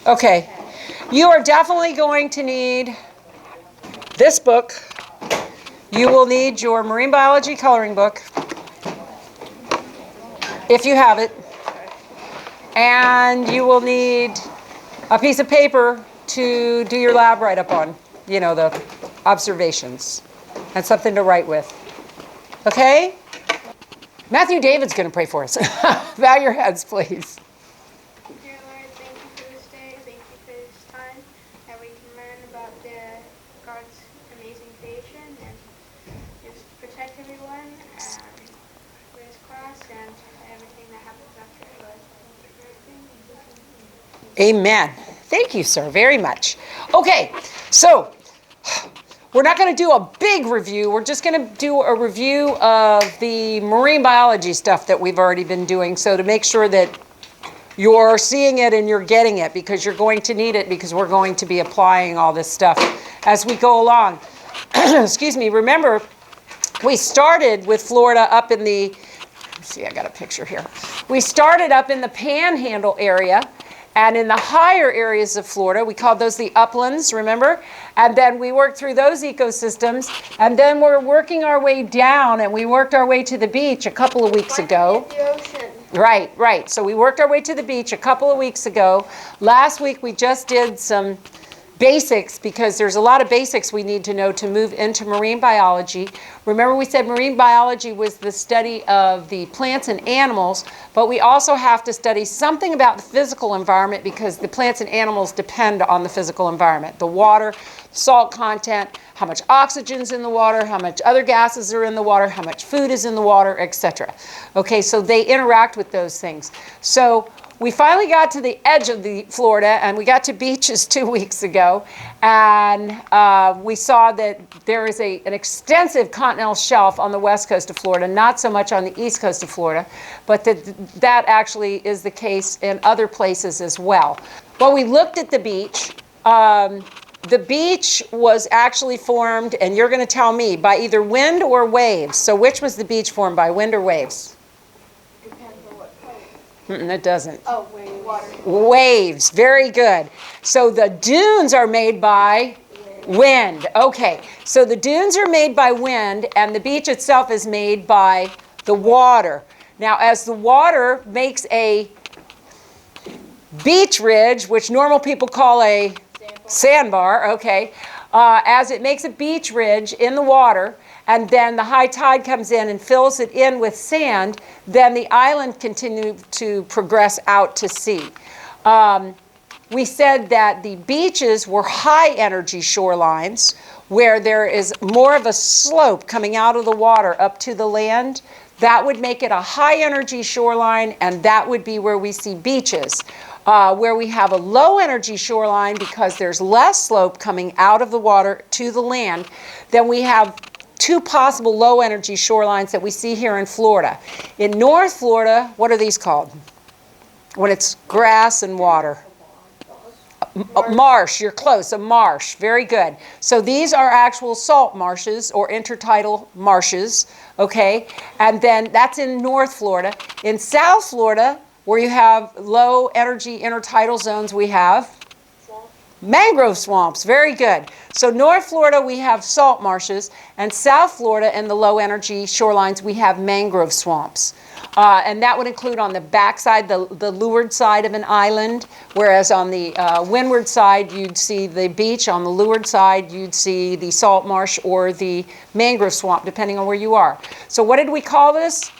Okay. You are definitely going to need this book. You will need your marine biology coloring book, if you have it. And you will need a piece of paper to do your lab write-up on, you know, the observations, and something to write with. Okay? Matthew David's going to pray for us. Bow your heads, please. Dear Lord, thank you for this day. Thank you for this time that we can learn about God's amazing creation and just protect everyone for this class and everything that happens after it. Amen. Thank you, sir, very much. Okay, so we're not going to do a big review. We're just going to do a review of the marine biology stuff that we've already been doing, so to make sure that you're seeing it and you're getting it, because you're going to need it, because we're going to be applying all this stuff as we go along. Excuse me. Remember, we started with Florida up in the, let's see, I got a picture here. We started up in the Panhandle area. And in the higher areas of Florida, we called those the uplands, remember? And then we worked through those ecosystems. And then we're working our way down, and we worked our way to the beach a couple of weeks ago. The ocean. Right. So we worked our way to the beach a couple of weeks ago. Last week, we just did some basics, because there's a lot of basics we need to know to move into marine biology. Remember, we said marine biology was the study of the plants and animals, but we also have to study something about the physical environment, because the plants and animals depend on the physical environment. The water, salt content, how much oxygen's in the water, how much other gases are in the water, how much food is in the water, etc. Okay, so they interact with those things. So we finally got to the edge of the Florida, and we got to beaches 2 weeks ago, and we saw that there is an extensive continental shelf on the west coast of Florida, not so much on the east coast of Florida, but that actually is the case in other places as well. Well, we looked at the beach. The beach was actually formed, and you're going to tell me, by either wind or waves. So which was the beach formed by, wind or waves? It doesn't. Oh, waves. Water. Waves. Very good. So the dunes are made by wind. Okay. So the dunes are made by wind, and the beach itself is made by the water. Now, as the water makes a beach ridge, which normal people call a sandbar, okay, as it makes a beach ridge in the water, and then the high tide comes in and fills it in with sand, then the island continues to progress out to sea. We said that the beaches were high energy shorelines, where there is more of a slope coming out of the water up to the land. That would make it a high energy shoreline, and that would be where we see beaches. Where we have a low energy shoreline, because there's less slope coming out of the water to the land, then we have two possible low energy shorelines that we see here in Florida. In North Florida, what are these called? When it's grass and water. A marsh, you're close, a marsh. Very good. So these are actual salt marshes or intertidal marshes, okay? And then that's in North Florida. In South Florida, where you have low energy intertidal zones, we have mangrove swamps. Very good. So North Florida, we have salt marshes, and South Florida and the low energy shorelines, we have mangrove swamps. And that would include on the backside, the leeward side of an island, whereas on the windward side, you'd see the beach. On the leeward side, you'd see the salt marsh or the mangrove swamp, depending on where you are. So what did we call this?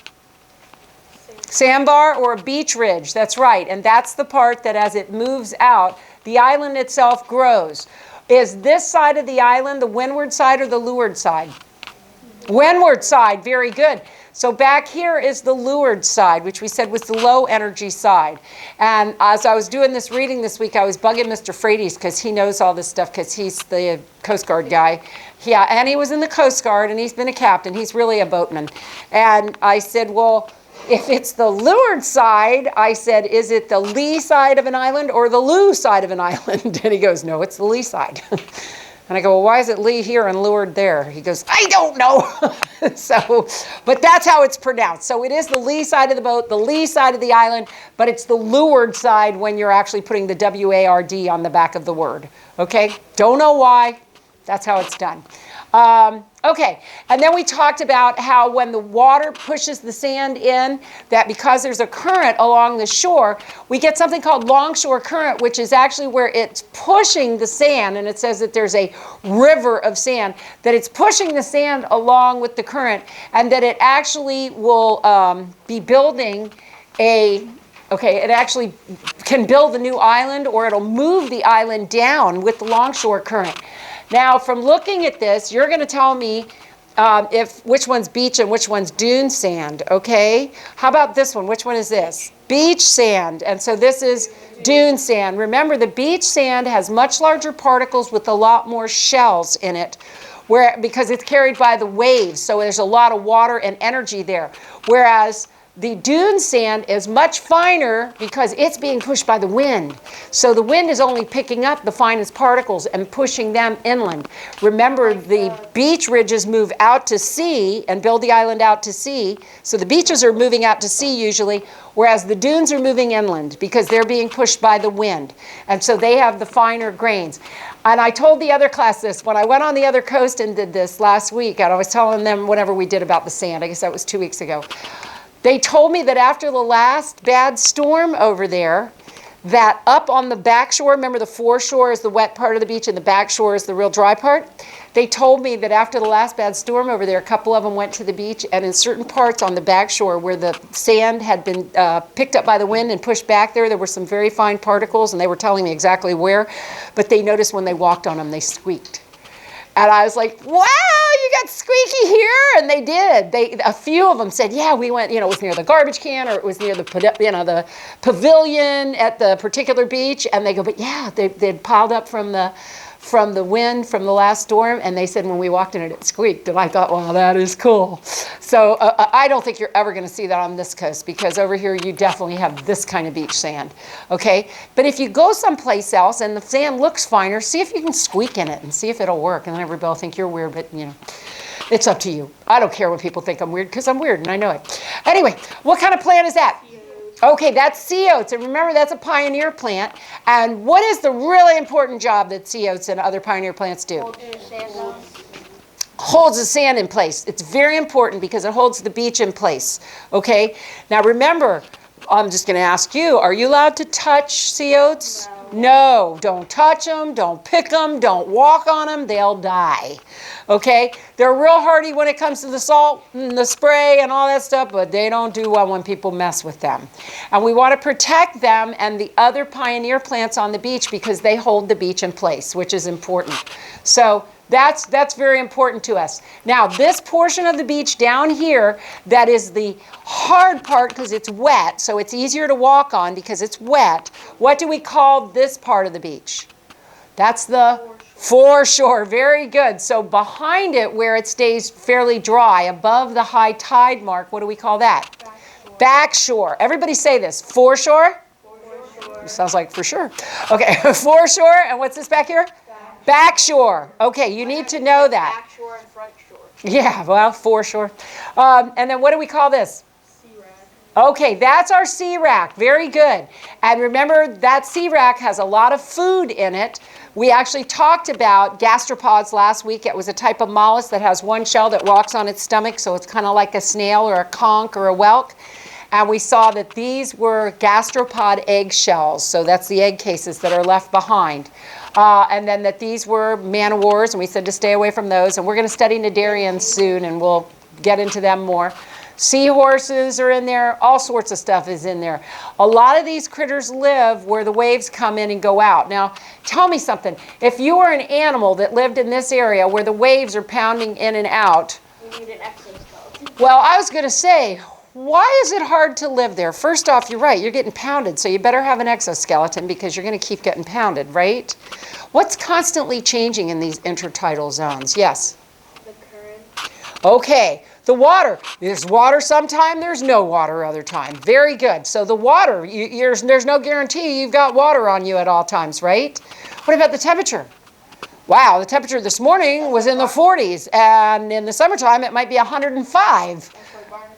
Sandbar or a beach ridge. That's right. And that's the part that as it moves out, the island itself grows. Is this side of the island the windward side or the leeward side? Windward side. Very good. So back here is the leeward side, which we said was the low energy side. And as I was doing this reading this week, I was bugging Mr. Frades because he knows all this stuff, because he's the Coast Guard guy. Yeah, and he was in the Coast Guard, and he's been a captain. He's really a boatman. And I said, well, if it's the leeward side, I said, is it the lee side of an island or the lew side of an island? And he goes, no, it's the lee side. And I go, well, why is it lee here and leeward there? He goes, I don't know. So, but that's how it's pronounced. So it is the lee side of the boat, the lee side of the island, but it's the leeward side when you're actually putting the W-A-R-D on the back of the word. Okay? Don't know why. That's how it's done. Okay, and then we talked about how when the water pushes the sand in, that because there's a current along the shore, we get something called Longshore Current, which is actually where it's pushing the sand, and it says that there's a river of sand, that it's pushing the sand along with the current, and that it actually will be building it actually can build a new island, or it'll move the island down with the Longshore Current. Now, from looking at this, you're going to tell me which one's beach and which one's dune sand, okay? How about this one? Which one is this? Beach sand. And so this is dune sand. Remember, the beach sand has much larger particles with a lot more shells in it, because it's carried by the waves, so there's a lot of water and energy there. Whereas the dune sand is much finer because it's being pushed by the wind. So the wind is only picking up the finest particles and pushing them inland. Remember, the beach ridges move out to sea and build the island out to sea. So the beaches are moving out to sea usually, whereas the dunes are moving inland because they're being pushed by the wind. And so they have the finer grains. And I told the other class this, when I went on the other coast and did this last week, and I was telling them whatever we did about the sand, I guess that was 2 weeks ago. They told me that after the last bad storm over there, that up on the back shore, remember the foreshore is the wet part of the beach and the back shore is the real dry part? They told me that after the last bad storm over there, a couple of them went to the beach, and in certain parts on the back shore where the sand had been picked up by the wind and pushed back there were some very fine particles, and they were telling me exactly where, but they noticed when they walked on them, they squeaked. And I was like, wow, you got squeaky here? And they did. A few of them said, yeah, we went, it was near the garbage can, or it was near the pavilion at the particular beach. And they go, but yeah, they'd piled up from the wind from the last storm. And they said when we walked in it, it squeaked. And I thought, wow, that is cool. So I don't think you're ever going to see that on this coast, because over here you definitely have this kind of beach sand. Okay? But if you go someplace else and the sand looks finer, see if you can squeak in it and see if it'll work. And then everybody will think you're weird, but it's up to you. I don't care when people think I'm weird, because I'm weird and I know it. Anyway, what kind of plant is that? Okay, that's sea oats. And remember, that's a pioneer plant. And what is the really important job that sea oats and other pioneer plants do? Holds the sand in place. It's very important because it holds the beach in place. Okay? Now remember, I'm just going to ask you, are you allowed to touch sea oats? No, don't touch them, don't pick them, don't walk on them, they'll die. Okay? They're real hardy when it comes to the salt and the spray and all that stuff, but they don't do well when people mess with them. And we want to protect them and the other pioneer plants on the beach because they hold the beach in place, which is important. So that's very important to us. Now, this portion of the beach down here, that is the hard part because it's wet, so it's easier to walk on because it's wet. What do we call this part of the beach? That's the foreshore. Very good. So behind it, where it stays fairly dry, above the high tide mark, what do we call that? Backshore. Everybody say this. Foreshore? Foreshore. Sounds like for sure. Okay, foreshore. And what's this back here? Backshore. Okay, you need to know that. Backshore and front shore. Yeah, well, foreshore. And then what do we call this? Sea rack. Okay, that's our sea rack. Very good. And remember, that sea rack has a lot of food in it. We actually talked about gastropods last week. It was a type of mollusk that has one shell that walks on its stomach, so it's kind of like a snail or a conch or a whelk. And we saw that these were gastropod egg shells, so that's the egg cases that are left behind. And then that these were man-o-wars, and we said to stay away from those. And we're going to study cnidarians soon, and we'll get into them more. Seahorses are in there. All sorts of stuff is in there. A lot of these critters live where the waves come in and go out. Now, tell me something. If you were an animal that lived in this area where the waves are pounding in and out, You need an exoskeleton. well, I was going to say, why is it hard to live there? First off, you're right. You're getting pounded, so you better have an exoskeleton because you're going to keep getting pounded, right? What's constantly changing in these intertidal zones? Yes? The current. Okay, the water. There's water sometime, there's no water other time. Very good. So the water, there's no guarantee you've got water on you at all times, right? What about the temperature? Wow, the temperature this morning was in the 40s, and in the summertime it might be 105.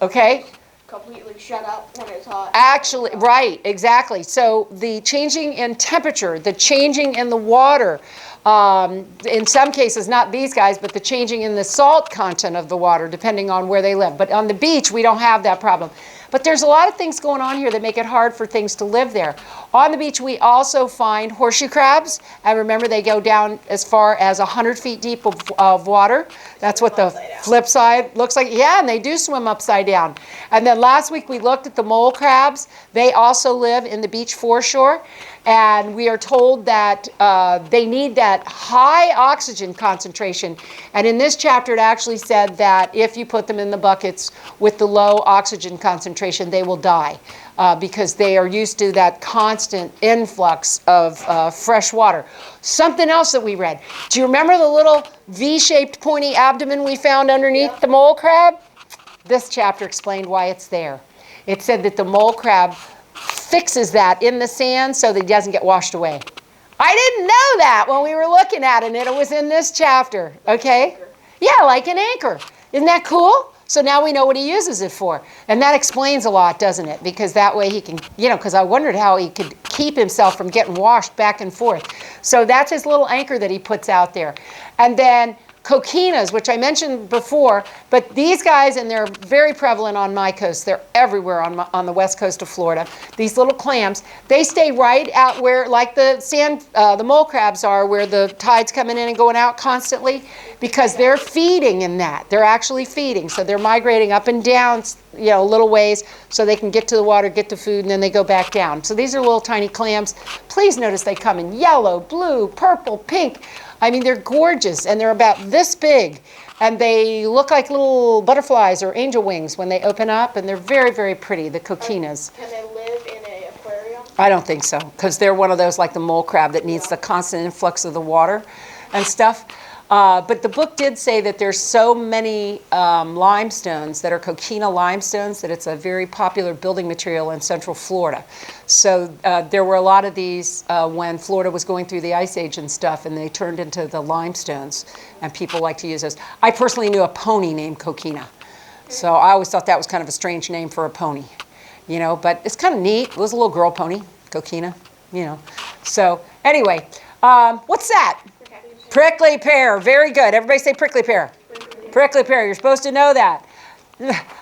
Okay? Completely shut up when it's hot. Actually, right, exactly. So the changing in temperature, the changing in the water, in some cases, not these guys, but the changing in the salt content of the water, depending on where they live. But on the beach, we don't have that problem. But there's a lot of things going on here that make it hard for things to live there. On the beach, we also find horseshoe crabs. And remember, they go down as far as 100 feet deep of water. That's what the flip side looks like. Yeah, and they do swim upside down. And then last week, we looked at the mole crabs. They also live in the beach foreshore. And we are told that they need that high oxygen concentration. And in this chapter, it actually said that if you put them in the buckets with the low oxygen concentration, they will die because they are used to that constant influx of fresh water. Something else that we read. Do you remember the little V-shaped pointy abdomen we found underneath the mole crab? This chapter explained why it's there. It said that the mole crab fixes that in the sand so that it doesn't get washed away. I didn't know that when we were looking at it, and it was in this chapter, okay? Yeah, like an anchor. Isn't that cool? So now we know what he uses it for. And that explains a lot, doesn't it? Because that way he can, because I wondered how he could keep himself from getting washed back and forth. So that's his little anchor that he puts out there. And then coquinas, which I mentioned before, but these guys, and they're very prevalent on my coast, they're everywhere on the west coast of Florida. These little clams, they stay right out where, like the mole crabs are, where the tide's coming in and going out constantly, because they're feeding in that. They're actually feeding, so they're migrating up and down, little ways, so they can get to the water, get to food, and then they go back down. So these are little tiny clams. Please notice they come in yellow, blue, purple, pink. I mean, they're gorgeous, and they're about this big, and they look like little butterflies or angel wings when they open up, and they're very, very pretty, the coquinas. Can they live in an aquarium? I don't think so, because they're one of those like the mole crab that needs the constant influx of the water and stuff. But the book did say that there's so many limestones that are coquina limestones that it's a very popular building material in Central Florida. So there were a lot of these when Florida was going through the Ice Age and stuff, and they turned into the limestones, and people like to use those. I personally knew a pony named Coquina, so I always thought that was kind of a strange name for a pony, but it's kind of neat. It was a little girl pony, Coquina, So anyway, what's that? Prickly pear, very good. Everybody say prickly pear. Prickly pear, you're supposed to know that.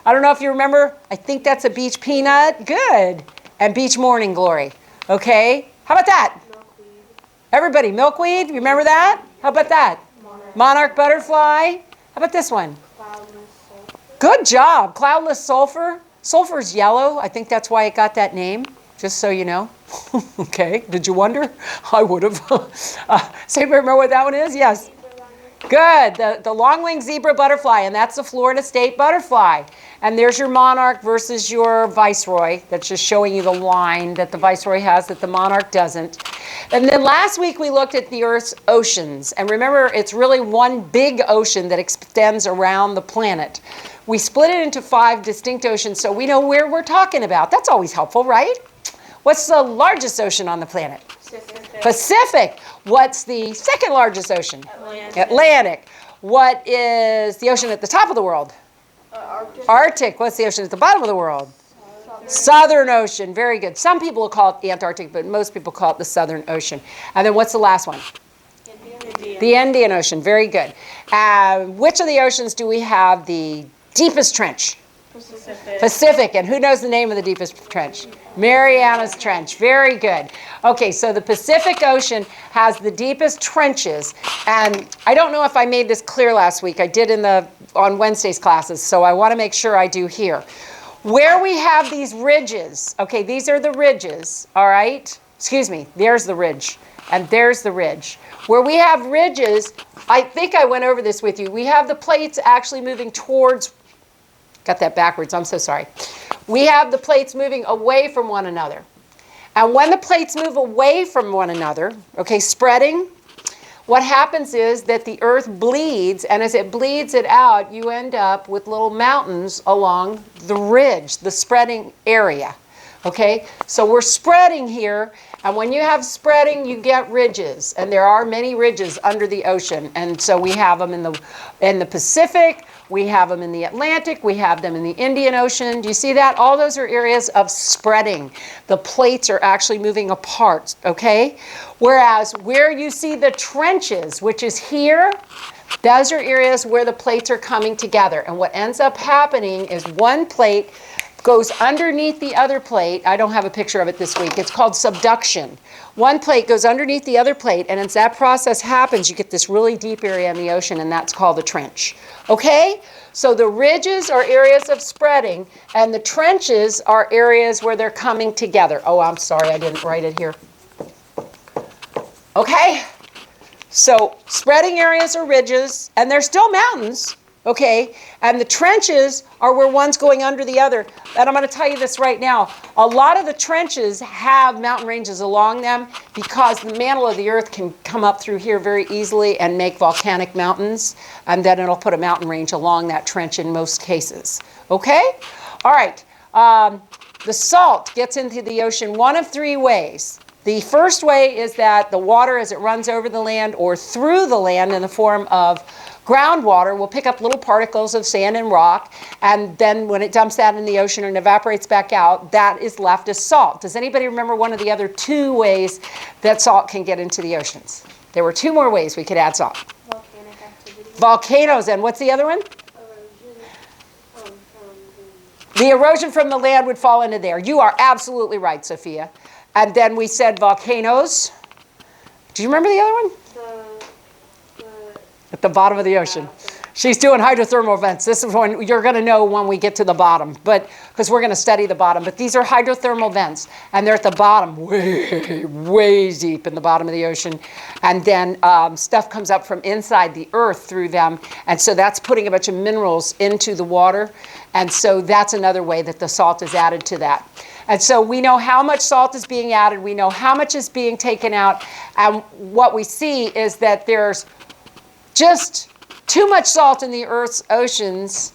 I don't know if you remember, I think that's a beach peanut. Good. And beach morning glory. Okay, how about that? Milkweed. Everybody, milkweed, you remember that? How about that? Monarch butterfly. How about this one? Cloudless sulfur. Good job, cloudless sulfur. Sulfur's yellow, I think that's why it got that name, just so you know. Okay, did you wonder? I would have. Does anybody remember what that one is? Yes. Good, the long-winged zebra butterfly, and that's the Florida state butterfly. And there's your monarch versus your viceroy. That's just showing you the line that the viceroy has that the monarch doesn't. And then last week we looked at the Earth's oceans. And remember, it's really one big ocean that extends around the planet. We split it into 5 distinct oceans so we know where we're talking about. That's always helpful, right? What's the largest ocean on the planet? Pacific. What's the second largest ocean? Atlantic. What is the ocean at the top of the world? Arctic. What's the ocean at the bottom of the world? Southern Ocean. Very good. Some people will call it Antarctic, but most people call it the Southern Ocean. And then what's the last one? The Indian Ocean. Very good. Which of the oceans do we have the deepest trench? Pacific. And who knows the name of the deepest trench? Mariana's Trench. Very good. Okay, so the Pacific Ocean has the deepest trenches. And I don't know if I made this clear last week. I did on Wednesday's classes, so I want to make sure I do here. Where we have these ridges, okay, these are the ridges, all right? Excuse me, there's the ridge, and there's the ridge. Where we have ridges, I think I went over this with you. We have the plates actually moving towards, got that backwards, I'm so sorry. We have the plates moving away from one another. And when the plates move away from one another, okay, spreading, what happens is that the Earth bleeds, and as it bleeds it out, you end up with little mountains along the ridge, the spreading area. Okay, so we're spreading here, And when you have spreading, you get ridges. And there are many ridges under the ocean. And so we have them in the Pacific, we have them in the Atlantic, we have them in the Indian Ocean. Do you see that? All those are areas of spreading. The plates are actually moving apart, okay? Whereas where you see the trenches, which is here, those are areas where the plates are coming together. And what ends up happening is one plate goes underneath the other plate. I don't have a picture of it this week. It's called subduction. One plate goes underneath the other plate, and as that process happens, you get this really deep area in the ocean, and that's called a trench. Okay? So the ridges are areas of spreading, and the trenches are areas where they're coming together. Oh, I'm sorry, I didn't write it here. Okay? So spreading areas are ridges, and they're still mountains, okay? And the trenches are where one's going under the other. And I'm going to tell you this right now. A lot of the trenches have mountain ranges along them because the mantle of the earth can come up through here very easily and make volcanic mountains. And then it'll put a mountain range along that trench in most cases. Okay? All right. The salt gets into the ocean one of three ways. The first way is that the water, as it runs over the land or through the land in the form of groundwater, will pick up little particles of sand and rock, and then when it dumps that in the ocean and evaporates back out, that is left as salt. Does anybody remember one of the other two ways that salt can get into the oceans? There were two more ways we could add salt. Volcanic activity. Volcanoes, and what's the other one? Erosion. The erosion from the land would fall into there. You are absolutely right, Sophia. And then we said volcanoes. Do you remember the other one? At the bottom of the ocean. She's doing hydrothermal vents. This is when you're going to know when we get to the bottom, but because we're going to study the bottom. But these are hydrothermal vents, and they're at the bottom, way, way deep in the bottom of the ocean. And then stuff comes up from inside the earth through them, and so that's putting a bunch of minerals into the water. And so that's another way that the salt is added to that. And so we know how much salt is being added. We know how much is being taken out. And what we see is that there's just too much salt in the Earth's oceans,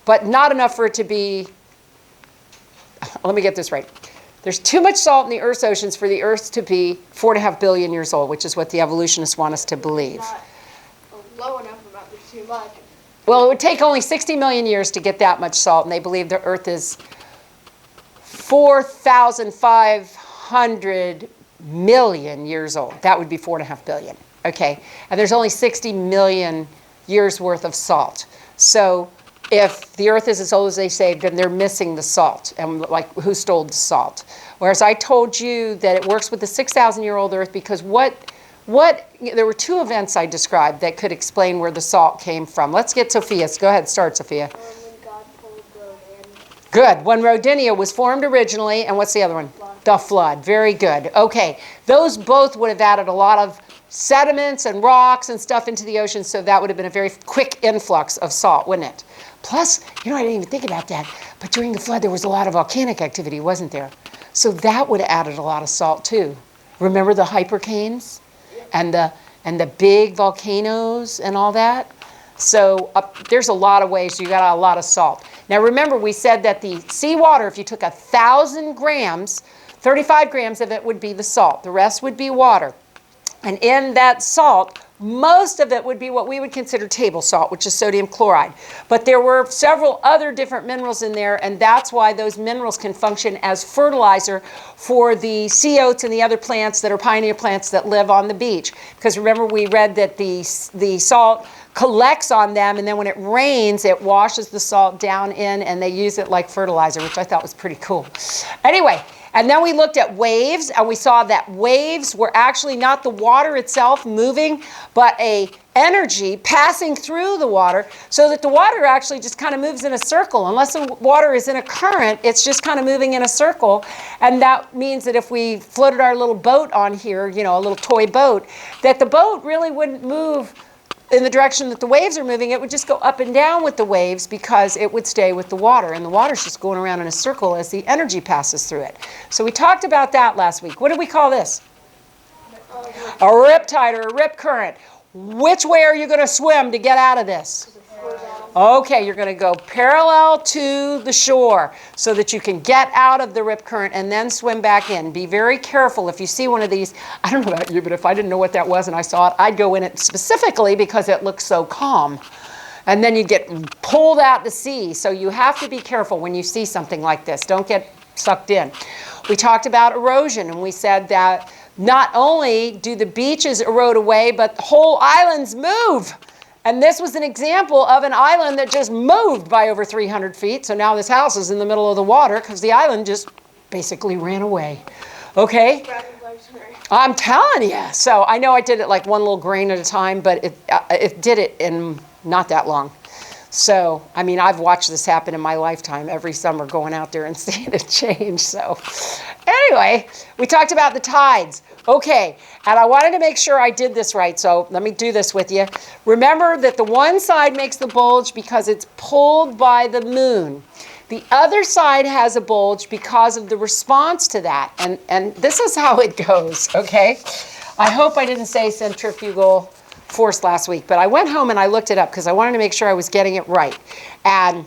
but not enough for it to be, let me get this right. There's too much salt in the Earth's oceans for the Earth to be 4.5 billion years old, which is what the evolutionists want us to believe. Not low enough about this too much. Well, it would take only 60 million years to get that much salt, and they believe the Earth is 4,500 million years old. That would be 4.5 billion. Okay, and there's only 60 million years worth of salt. So if the Earth is as old as they say, then they're missing the salt. And like, who stole the salt? Whereas I told you that it works with the 6,000-year-old Earth because there were two events I described that could explain where the salt came from. Let's get Sophia's. Go ahead, start, Sophia. When God pulled the land. Good. When Rodinia was formed originally, and what's the other one? The flood. Very good. Okay, those both would have added a lot of sediments and rocks and stuff into the ocean, so that would have been a very quick influx of salt, wouldn't it? Plus, I didn't even think about that, but during the flood there was a lot of volcanic activity, wasn't there? So that would have added a lot of salt too. Remember the hypercanes and the big volcanoes and all that? So there's a lot of ways you got a lot of salt. Now remember, we said that the seawater, if you took 1,000 grams, 35 grams of it would be the salt. The rest would be water. And in that salt, most of it would be what we would consider table salt, which is sodium chloride. But there were several other different minerals in there, and that's why those minerals can function as fertilizer for the sea oats and the other plants that are pioneer plants that live on the beach. Because remember, we read that the salt collects on them, and then when it rains, it washes the salt down in, and they use it like fertilizer, which I thought was pretty cool. Anyway. And then we looked at waves, and we saw that waves were actually not the water itself moving, but a energy passing through the water, so that the water actually just kind of moves in a circle. Unless the water is in a current, it's just kind of moving in a circle. And that means that if we floated our little boat on here, a little toy boat, that the boat really wouldn't move in the direction that the waves are moving. It would just go up and down with the waves because it would stay with the water, and the water's just going around in a circle as the energy passes through it. So we talked about that last week. What did we call this? A riptide or a rip current. Which way are you going to swim to get out of this? Okay, you're going to go parallel to the shore so that you can get out of the rip current and then swim back in. Be very careful if you see one of these. I don't know about you, but if I didn't know what that was and I saw it, I'd go in it specifically because it looks so calm. And then you get pulled out to sea. So you have to be careful when you see something like this. Don't get sucked in. We talked about erosion, and we said that not only do the beaches erode away, but whole islands move. And this was an example of an island that just moved by over 300 feet. So now this house is in the middle of the water because the island just basically ran away. Okay? I'm telling you. So I know I did it like one little grain at a time, but it did it in not that long. So, I mean, I've watched this happen in my lifetime every summer going out there and seeing it change. So anyway, we talked about the tides. Okay, and I wanted to make sure I did this right, so let me do this with you. Remember that the one side makes the bulge because it's pulled by the moon. The other side has a bulge because of the response to that, and this is how it goes, okay? I hope I didn't say centrifugal force last week, but I went home and I looked it up because I wanted to make sure I was getting it right. And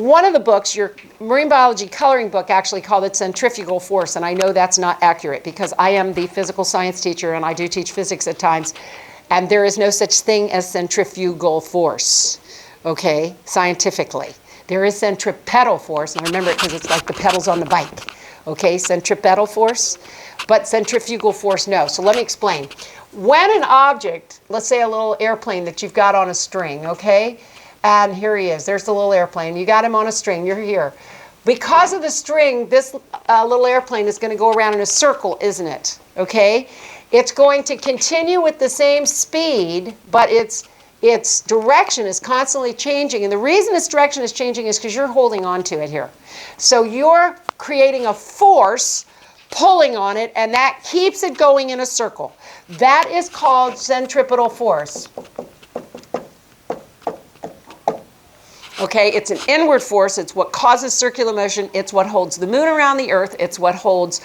one of the books, your marine biology coloring book, actually called it Centrifugal Force, and I know that's not accurate because I am the physical science teacher and I do teach physics at times, and there is no such thing as centrifugal force, okay, scientifically. There is centripetal force, and I remember it because it's like the pedals on the bike, okay, centripetal force, but centrifugal force, no. So let me explain. When an object, let's say a little airplane that you've got on a string, okay, and here he is. There's the little airplane. You got him on a string. You're here. Because of the string, this little airplane is going to go around in a circle, isn't it? Okay? It's going to continue with the same speed, but its direction is constantly changing. And the reason its direction is changing is because you're holding on to it here. So you're creating a force pulling on it, and that keeps it going in a circle. That is called centripetal force. Okay, it's an inward force. It's what causes circular motion. It's what holds the moon around the earth. It's what holds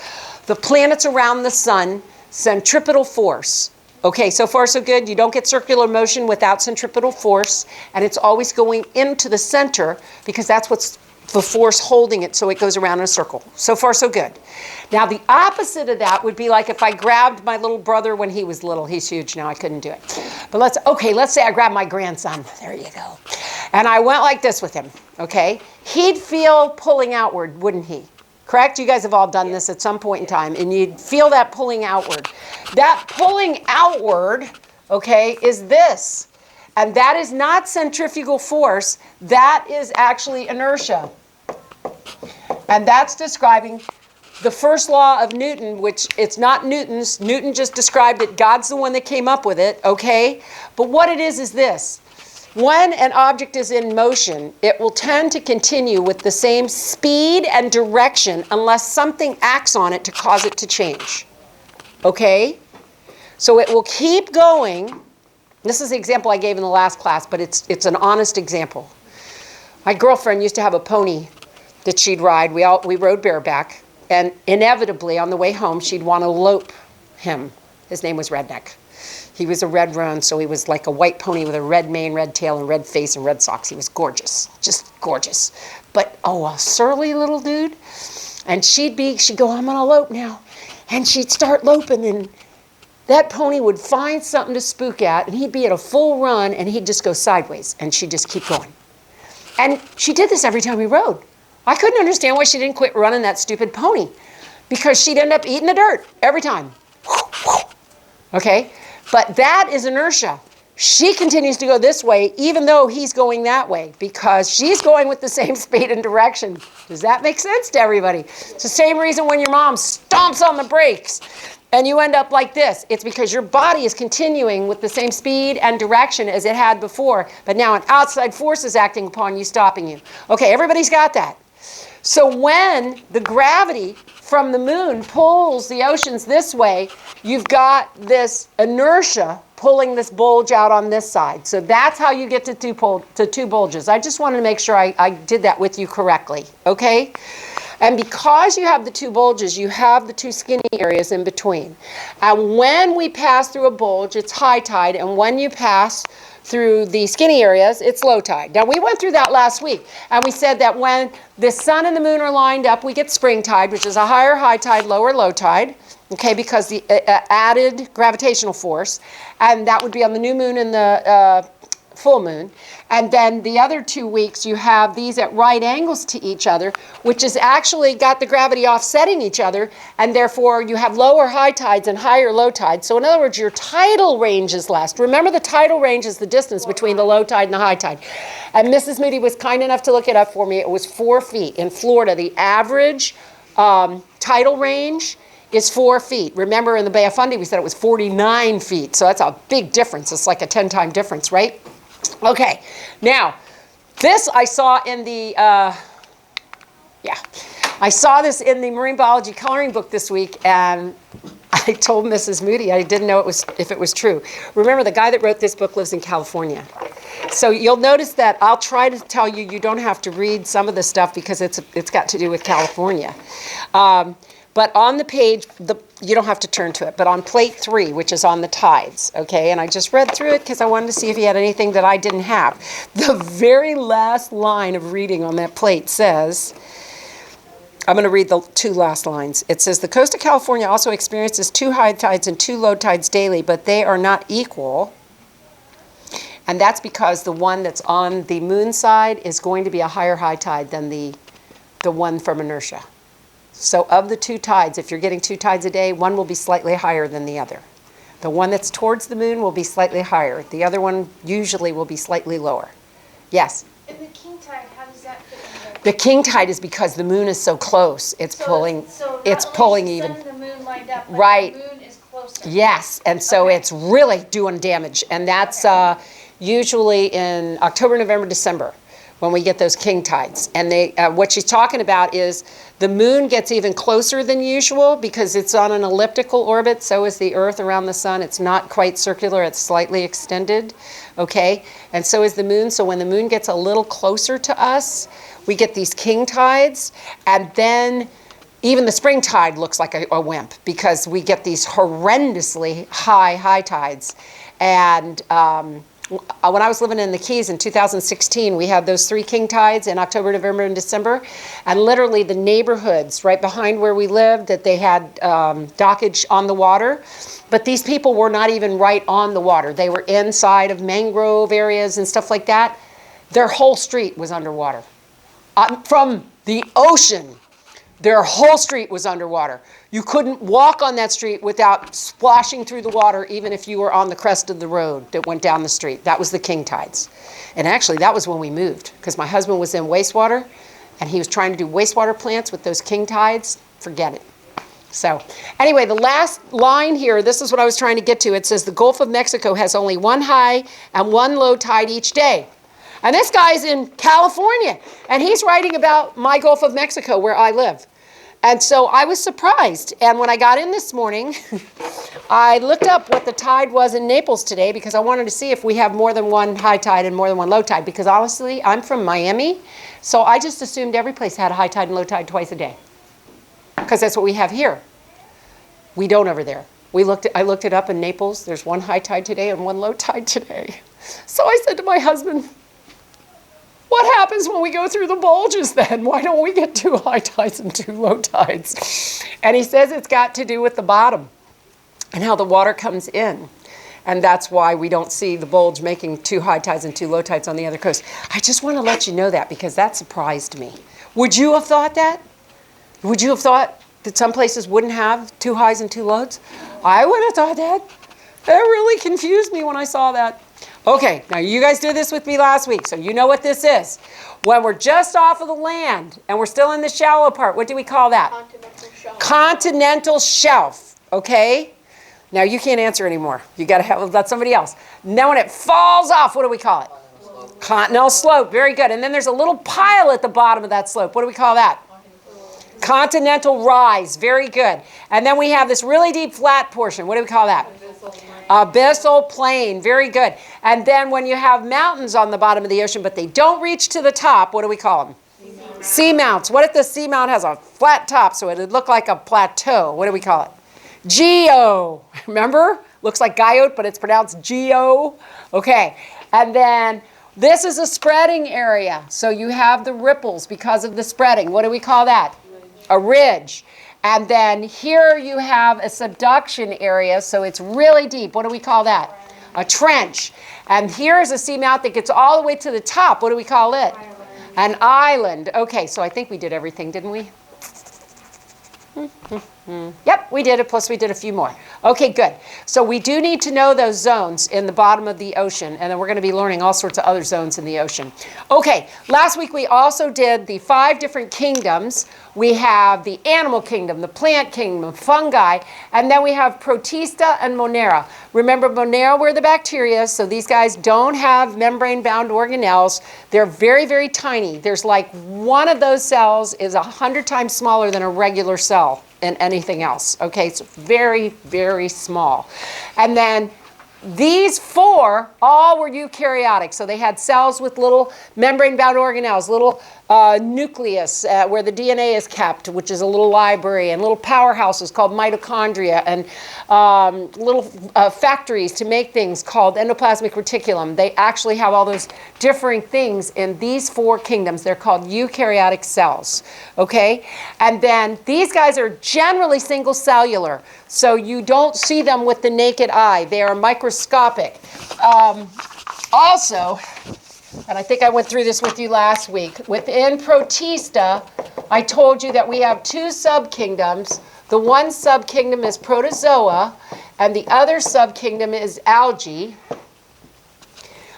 the planets around the sun. Centripetal force. Okay, so far so good. You don't get circular motion without centripetal force, and it's always going into the center because that's what's the force holding it so it goes around in a circle. So far so good. Now the opposite of that would be like if I grabbed my little brother when he was little. He's huge now, I couldn't do it. But let's say I grabbed my grandson. There you go. And I went like this with him, okay? He'd feel pulling outward, wouldn't he? Correct? You guys have all done this at some point in time, and you'd feel that pulling outward. That pulling outward, okay, is this. And that is not centrifugal force. That is actually inertia. And that's describing the first law of Newton, which it's not Newton's. Newton just described it. God's the one that came up with it, okay? But what it is this. When an object is in motion, it will tend to continue with the same speed and direction unless something acts on it to cause it to change. Okay? So it will keep going. This is the example I gave in the last class, but it's an honest example. My girlfriend used to have a pony that she'd ride. We rode bareback, and inevitably on the way home, she'd want to lope him. His name was Redneck. He was a red roan, so he was like a white pony with a red mane, red tail, and red face and red socks. He was gorgeous, just gorgeous. But, a surly little dude. And she'd go, I'm going to lope now. And she'd start loping, and that pony would find something to spook at, and he'd be at a full run, and he'd just go sideways, and she'd just keep going. And she did this every time we rode. I couldn't understand why she didn't quit running that stupid pony, because she'd end up eating the dirt every time. Okay? But that is inertia. She continues to go this way even though he's going that way because she's going with the same speed and direction. Does that make sense to everybody? It's the same reason when your mom stomps on the brakes and you end up like this. It's because your body is continuing with the same speed and direction as it had before, but now an outside force is acting upon you, stopping you. Okay, everybody's got that. So when the gravity from the moon pulls the oceans this way, you've got this inertia pulling this bulge out on this side. So that's how you get to two bulges. I just wanted to make sure I did that with you correctly, okay? And because you have the two bulges, you have the two skinny areas in between. And when we pass through a bulge, it's high tide, and when you pass through the skinny areas, it's low tide. Now, we went through that last week, and we said that when the sun and the moon are lined up, we get spring tide, which is a higher high tide, lower low tide, okay, because the added gravitational force, and that would be on the new moon and the full moon. And then the other 2 weeks, you have these at right angles to each other, which has actually got the gravity offsetting each other, and therefore you have lower high tides and higher low tides. So in other words, your tidal range is less. Remember, the tidal range is the distance between the low tide and the high tide. And Mrs. Moody was kind enough to look it up for me. It was 4 feet. In Florida, the average tidal range is 4 feet. Remember, in the Bay of Fundy, we said it was 49 feet. So that's a big difference. It's like a 10-time difference, right? Okay, now, this I saw in the, I saw this in the marine biology coloring book this week, and I told Mrs. Moody I didn't know if it was true. Remember, the guy that wrote this book lives in California. So you'll notice that I'll try to tell you, you don't have to read some of the stuff because it's got to do with California. But on the page, you don't have to turn to it, but on plate 3, which is on the tides, okay? And I just read through it because I wanted to see if he had anything that I didn't have. The very last line of reading on that plate says, I'm going to read the 2 last lines. It says, the coast of California also experiences 2 high tides and 2 low tides daily, but they are not equal. And that's because the one that's on the moon side is going to be a higher high tide than the one from inertia. So of the 2 tides, if you're getting 2 tides a day, one will be slightly higher than the other. The one that's towards the moon will be slightly higher. The other one usually will be slightly lower. Yes? And the king tide, how does that fit in there? The king tide is because the moon is so close. It's pulling even. So not only is the sun and the moon lined up, but right. The moon is closer. Yes, and so it's really doing damage. And that's usually in October, November, December, when we get those king tides. And what she's talking about is the moon gets even closer than usual because it's on an elliptical orbit. So is the Earth around the sun. It's not quite circular. It's slightly extended, okay? And so is the moon. So when the moon gets a little closer to us, we get these king tides. And then even the spring tide looks like a wimp because we get these horrendously high tides. And when I was living in the Keys in 2016, we had those 3 king tides in October, November, and December. And literally the neighborhoods right behind where we lived, that they had dockage on the water. But these people were not even right on the water. They were inside of mangrove areas and stuff like that. Their whole street was underwater. From the ocean, their whole street was underwater. You couldn't walk on that street without splashing through the water, even if you were on the crest of the road that went down the street. That was the king tides. And actually, that was when we moved, because my husband was in wastewater, and he was trying to do wastewater plants with those king tides. Forget it. So anyway, the last line here, this is what I was trying to get to. It says the Gulf of Mexico has only 1 high and 1 low tide each day. And this guy's in California, and he's writing about my Gulf of Mexico, where I live. And so I was surprised. And when I got in this morning, I looked up what the tide was in Naples today because I wanted to see if we have more than 1 high tide and more than 1 low tide. Because honestly, I'm from Miami, so I just assumed every place had a high tide and low tide twice a day. Because that's what we have here. We don't over there. I looked it up in Naples. There's 1 high tide today and 1 low tide today. So I said to my husband, what happens when we go through the bulges then? Why don't we get 2 high tides and 2 low tides? And he says it's got to do with the bottom and how the water comes in. And that's why we don't see the bulge making 2 high tides and 2 low tides on the other coast. I just want to let you know that because that surprised me. Would you have thought that? Would you have thought that some places wouldn't have 2 highs and 2 lows? I would have thought that. That really confused me when I saw that. Okay, now you guys did this with me last week, so you know what this is. When we're just off of the land and we're still in the shallow part, what do we call that? Continental shelf. Continental shelf, okay? Now you can't answer anymore. You got to let somebody else. Now when it falls off, what do we call it? Continental slope, very good. And then there's a little pile at the bottom of that slope. What do we call that? Continental rise, very good. And then we have this really deep flat portion. What do we call that? Abyssal plain, very good. And then when you have mountains on the bottom of the ocean, but they don't reach to the top, what do we call them? Seamounts. What if the seamount has a flat top, so it would look like a plateau? What do we call it? Geo. Remember? Looks like guyot, but it's pronounced G-O. Okay, and then this is a spreading area. So you have the ripples because of the spreading. What do we call that? A ridge. And then here you have a subduction area, so it's really deep. What do we call that? A trench. And here's a seamount that gets all the way to the top. What do we call it? An island. Okay, so I think we did everything, didn't we? Yep, we did it, plus we did a few more. Okay, good. So we do need to know those zones in the bottom of the ocean, and then we're going to be learning all sorts of other zones in the ocean. Okay, last week we also did the 5 different kingdoms. We have the animal kingdom, the plant kingdom, fungi, and then we have Protista and Monera. Remember, Monera were the bacteria, so these guys don't have membrane-bound organelles. They're very, very tiny. There's like one of those cells is 100 times smaller than a regular cell in anything else. Okay, it's very, very small. And then these 4 all were eukaryotic, so they had cells with little membrane-bound organelles, little nucleus where the DNA is kept, which is a little library, and little powerhouses called mitochondria, and little factories to make things called endoplasmic reticulum. They actually have all those differing things in these 4 kingdoms. They're called eukaryotic cells, okay? And then these guys are generally single cellular, so you don't see them with the naked eye. They are microscopic. Also, and I think I went through this with you last week, within Protista, I told you that we have 2 subkingdoms. The one subkingdom is protozoa, and the other subkingdom is algae.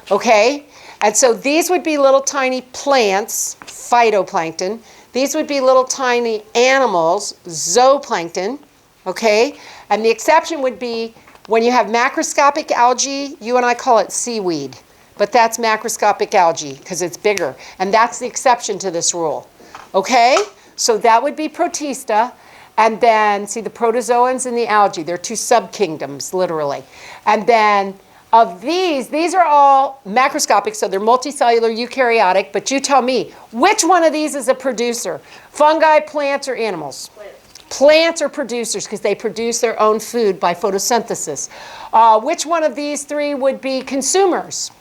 Okay? And so these would be little tiny plants, phytoplankton. These would be little tiny animals, zooplankton. Okay? And the exception would be when you have macroscopic algae, you and I call it seaweed. But that's macroscopic algae because it's bigger. And that's the exception to this rule. Okay? So that would be Protista. And then, see the protozoans and the algae. They're 2 subkingdoms, literally. And then of these are all macroscopic, so they're multicellular eukaryotic. But you tell me, which one of these is a producer? Fungi, plants, or animals? Plants are producers because they produce their own food by photosynthesis. Which one of these 3 would be consumers?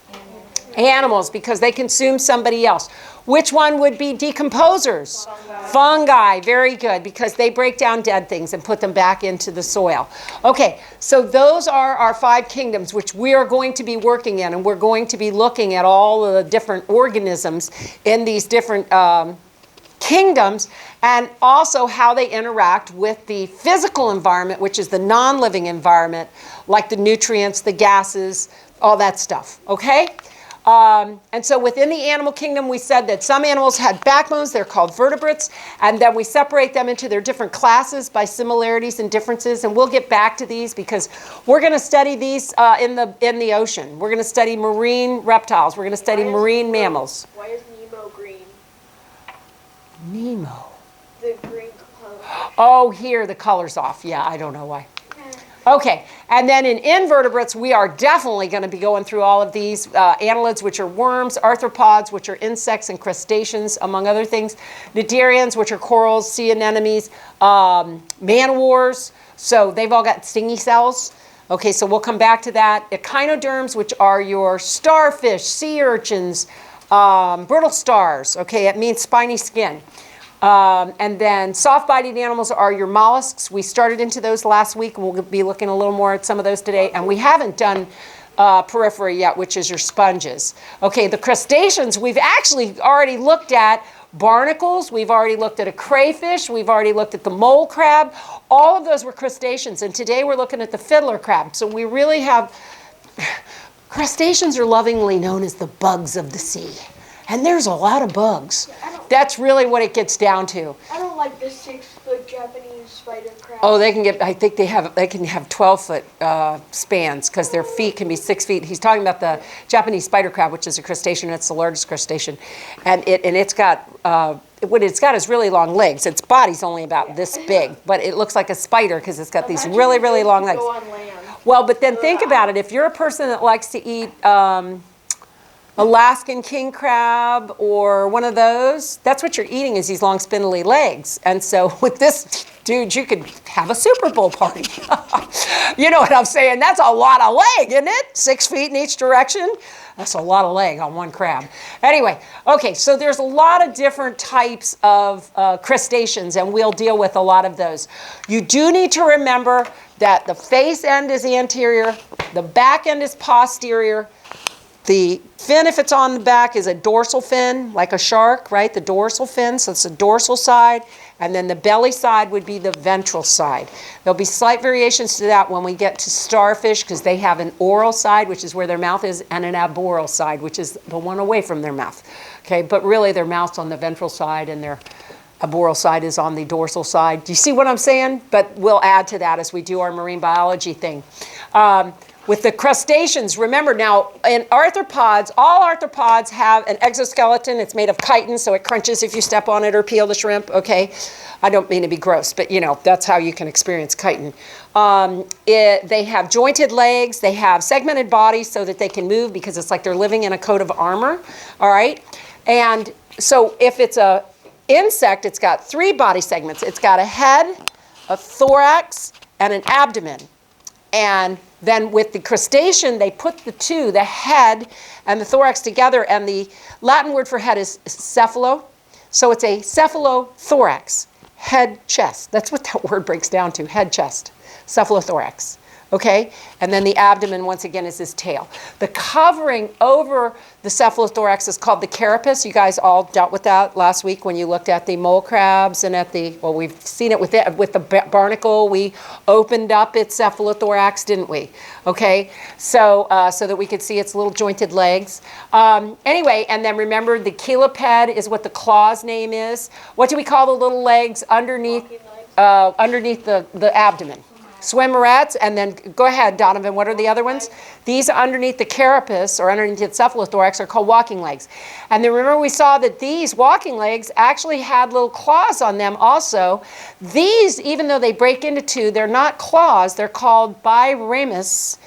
Animals, because they consume somebody else. Which one would be decomposers? Fungi, very good, because they break down dead things and put them back into the soil. Okay, so those are our 5 kingdoms, which we are going to be working in, and we're going to be looking at all of the different organisms in these different kingdoms, and also how they interact with the physical environment, which is the non-living environment, like the nutrients, the gases, all that stuff, okay? And so within the animal kingdom, we said that some animals had backbones. They're called vertebrates. And then we separate them into their different classes by similarities and differences. And we'll get back to these because we're going to study these in the ocean. We're going to study marine reptiles. We're going to study marine mammals. Why is Nemo green? Nemo. The green color. Oh, here the color's off. Yeah, I don't know why. Okay, and then in invertebrates, we are definitely going to be going through all of these annelids, which are worms, arthropods, which are insects and crustaceans, among other things, cnidarians, which are corals, sea anemones, man-o-wars, so they've all got stingy cells. Okay, so we'll come back to that. Echinoderms, which are your starfish, sea urchins, brittle stars. Okay, it means spiny skin. And then soft-bodied animals are your mollusks. We started into those last week, and we'll be looking a little more at some of those today. And we haven't done periphery yet, which is your sponges. Okay, the crustaceans, we've actually already looked at barnacles. We've already looked at a crayfish. We've already looked at the mole crab. All of those were crustaceans. And today we're looking at the fiddler crab. So we really have... Crustaceans are lovingly known as the bugs of the sea. And there's a lot of bugs. That's really what it gets down to. I don't like the 6-foot Japanese spider crab. Oh, they can get, I think they can have 12-foot spans because their feet can be 6 feet. He's talking about the Japanese spider crab, which is a crustacean. It's the largest crustacean. And it's got, what it's got is really long legs. Its body's only about this big, but it looks like a spider because it's got these really, really long legs. Go on land. Well, but then think about it. If you're a person that likes to eat Alaskan king crab or one of those, that's what you're eating is these long spindly legs. And so with this, dude, you could have a Super Bowl party. You know what I'm saying? That's a lot of leg, isn't it? 6 feet in each direction. That's a lot of leg on one crab. Anyway, okay, so there's a lot of different types of crustaceans, and we'll deal with a lot of those. You do need to remember that the face end is anterior, the back end is posterior. The fin, if it's on the back, is a dorsal fin, like a shark, right? The dorsal fin, so it's the dorsal side. And then the belly side would be the ventral side. There'll be slight variations to that when we get to starfish, because they have an oral side, which is where their mouth is, and an arboreal side, which is the one away from their mouth. Okay, but really their mouth's on the ventral side and their arboreal side is on the dorsal side. Do you see what I'm saying? But we'll add to that as we do our marine biology thing. With the crustaceans, remember now, in arthropods, all arthropods have an exoskeleton. It's made of chitin, so it crunches if you step on it or peel the shrimp, okay? I don't mean to be gross, but you know, that's how you can experience chitin. They have jointed legs. They have segmented bodies so that they can move because it's like they're living in a coat of armor, all right? And so if it's a insect, it's got 3 body segments. It's got a head, a thorax, and an abdomen. And then with the crustacean, they put the 2, the head and the thorax together, and the Latin word for head is cephalo. So it's a cephalothorax, head, chest. That's what that word breaks down to, head, chest, cephalothorax. Okay? And then the abdomen, once again, is this tail. The covering over the cephalothorax is called the carapace. You guys all dealt with that last week when you looked at the mole crabs and at the, well, we've seen it with the barnacle. We opened up its cephalothorax, didn't we? Okay? So, so that we could see its little jointed legs. Anyway, and then remember the cheliped is what the claw's name is. What do we call the little legs underneath, underneath the abdomen? Swimmerets, and then go ahead, Donovan, what are the other ones? These underneath the carapace or underneath the cephalothorax are called walking legs. And then remember we saw that these walking legs actually had little claws on them also. These, even though they break into 2, they're not claws, they're called biramus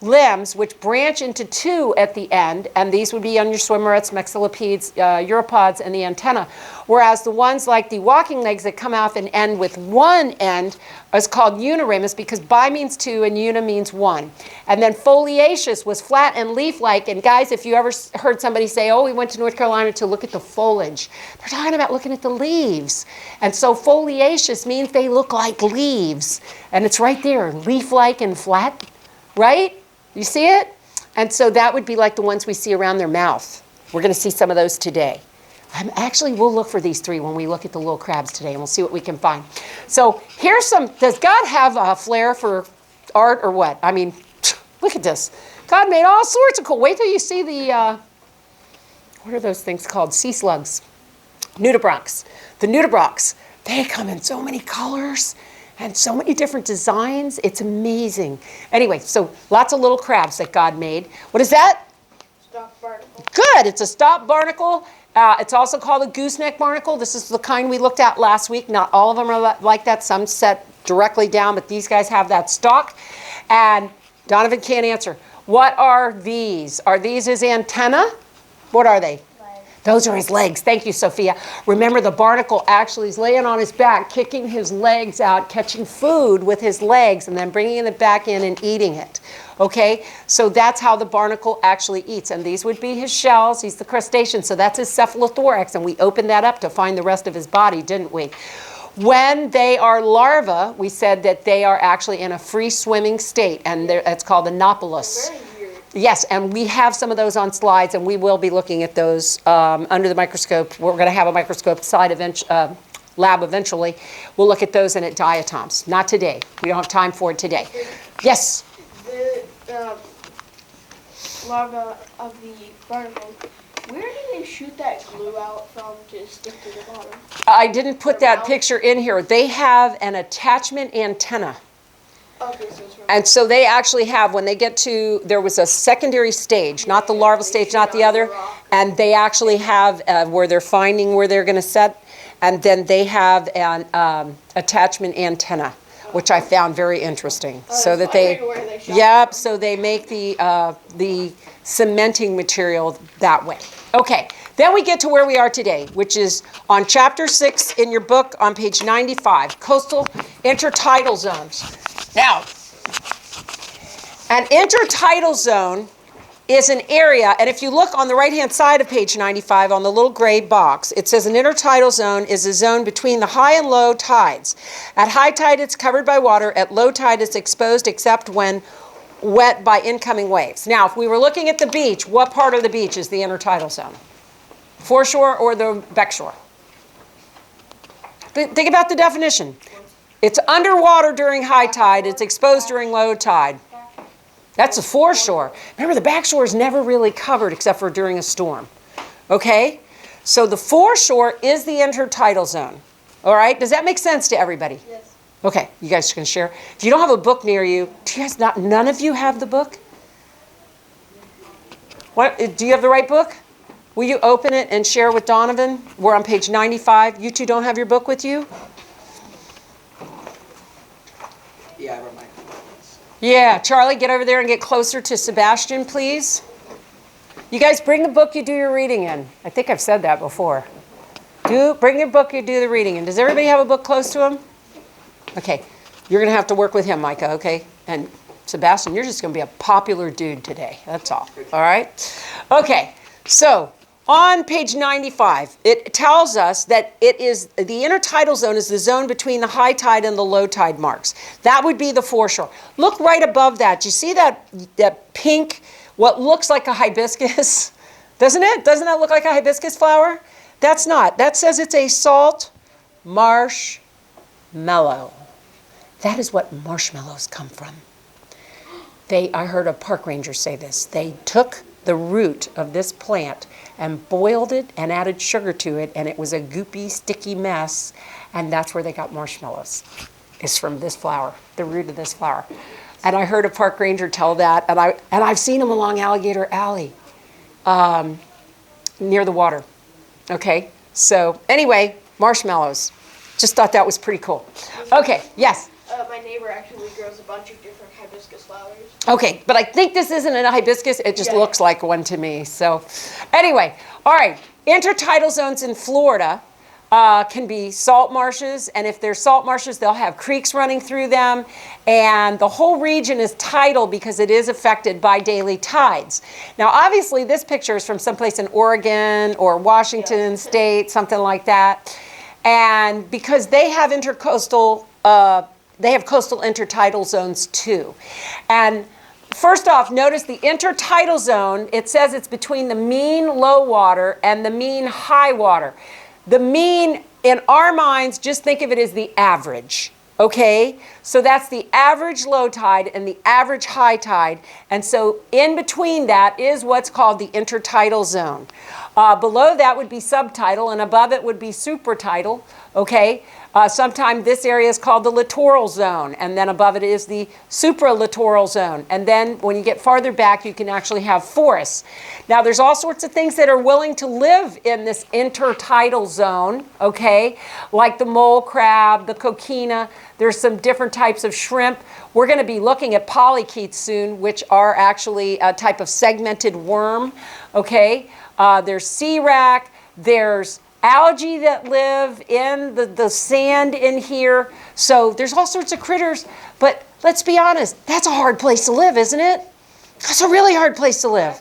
limbs, which branch into 2 at the end, and these would be on your swimmerets, maxillopedes, uropods, and the antenna. Whereas the ones like the walking legs that come off and end with 1 end is called uniramus, because bi means 2 and uni means 1. And then foliaceous was flat and leaf-like, and guys, if you ever heard somebody say, oh, we went to North Carolina to look at the foliage, they're talking about looking at the leaves. And so foliaceous means they look like leaves, and it's right there, leaf-like and flat, right? You see it? And so that would be like the ones we see around their mouth. We're going to see some of those today. Actually, we'll look for these 3 when we look at the little crabs today, and we'll see what we can find. So here's some, does God have a flair for art or what? I mean, look at this. God made all sorts of cool, wait till you see the, what are those things called? Sea slugs. Nudibranchs. The nudibranchs, they come in so many colors and so many different designs. It's amazing. Anyway, so lots of little crabs that God made. What is that? Stop barnacle. Good. It's a stop barnacle. It's also called a gooseneck barnacle. This is the kind we looked at last week. Not all of them are like that. Some set directly down, but these guys have that stalk. And Donovan can't answer. What are these? Are these his antenna? What are they? Those are his legs. Thank you, Sophia. Remember, the barnacle actually is laying on his back, kicking his legs out, catching food with his legs, and then bringing it back in and eating it. Okay? So that's how the barnacle actually eats. And these would be his shells. He's the crustacean. So that's his cephalothorax. And we opened that up to find the rest of his body, didn't we? When they are larvae, we said that they are actually in a free-swimming state, and it's called the nauplius. Yes, and we have some of those on slides, and we will be looking at those under the microscope. We're going to have a microscope lab eventually. We'll look at those and at diatoms. Not today. We don't have time for it today. Yes? The larva of the barnacle, where do they shoot that glue out from to stick to the bottom? I didn't put that picture in here. They have an attachment antenna. Okay, so it's right. And so they actually have, when they get to, there was a secondary stage, not the larval stage, not the other, and they actually have where they're finding where they're going to set, and then they have an attachment antenna, which I found very interesting. So that they, Where they Yep, so they make the cementing material that way. Okay, then we get to where we are today, which is on chapter 6 in your book on page 95, coastal intertidal zones. Now, an intertidal zone is an area, and if you look on the right-hand side of page 95 on the little gray box, it says an intertidal zone is a zone between the high and low tides. At high tide, it's covered by water. At low tide, it's exposed except when wet by incoming waves. Now, if we were looking at the beach, what part of the beach is the intertidal zone? Foreshore or the beckshore? Think about the definition. It's underwater during high tide. It's exposed during low tide. That's the foreshore. Remember, the backshore is never really covered except for during a storm. Okay? So the foreshore is the intertidal zone. All right? Does that make sense to everybody? Yes. Okay, you guys can share. If you don't have a book near you, do you guys none of you have the book? What, do you have the right book? Will you open it and share with Donovan? We're on page 95. You two don't have your book with you? Yeah, I wrote mine. Yeah, Charlie, get over there and get closer to Sebastian, please. You guys bring the book you do your reading in. I think I've said that before. Bring your book you do the reading in. Does everybody have a book close to them? Okay, you're going to have to work with him, Micah, okay? And Sebastian, you're just going to be a popular dude today. That's all right? Okay, so on page 95, it tells us that it is the intertidal zone is the zone between the high tide and the low tide marks. That would be the foreshore. Look right above that. Do you see that pink, what looks like a hibiscus? Doesn't it? Doesn't that look like a hibiscus flower? That's not. That says it's a salt marshmallow. That is what marshmallows come from. I heard a park ranger say this. They took the root of this plant and boiled it and added sugar to it, and it was a goopy, sticky mess, and that's where they got marshmallows. It's from this flower, the root of this flower. And I heard a park ranger tell that, and I've seen them along Alligator Alley, near the water. Okay, so anyway, marshmallows. Just thought that was pretty cool. Okay, yes? My neighbor actually grows a bunch of different hibiscus flowers. Okay, but I think this isn't a hibiscus. It just looks like one to me. So anyway, all right. Intertidal zones in Florida can be salt marshes. And if they're salt marshes, they'll have creeks running through them. And the whole region is tidal because it is affected by daily tides. Now, obviously, this picture is from someplace in Oregon or Washington State, something like that. And because they have coastal intertidal zones too. And first off, notice the intertidal zone, it says it's between the mean low water and the mean high water. The mean, in our minds, just think of it as the average. Okay, so that's the average low tide and the average high tide. And so in between that is what's called the intertidal zone. Below that would be subtidal, and above it would be supratidal. Okay, sometimes this area is called the littoral zone, and then above it is the supralittoral zone. And then when you get farther back, you can actually have forests. Now, there's all sorts of things that are willing to live in this intertidal zone, okay, like the mole crab, the coquina. There's some different types of shrimp. We're going to be looking at polychaetes soon, which are actually a type of segmented worm, okay. There's sea wrack. There's algae that live in the sand in here. So there's all sorts of critters. But let's be honest, that's a hard place to live, isn't it? That's a really hard place to live.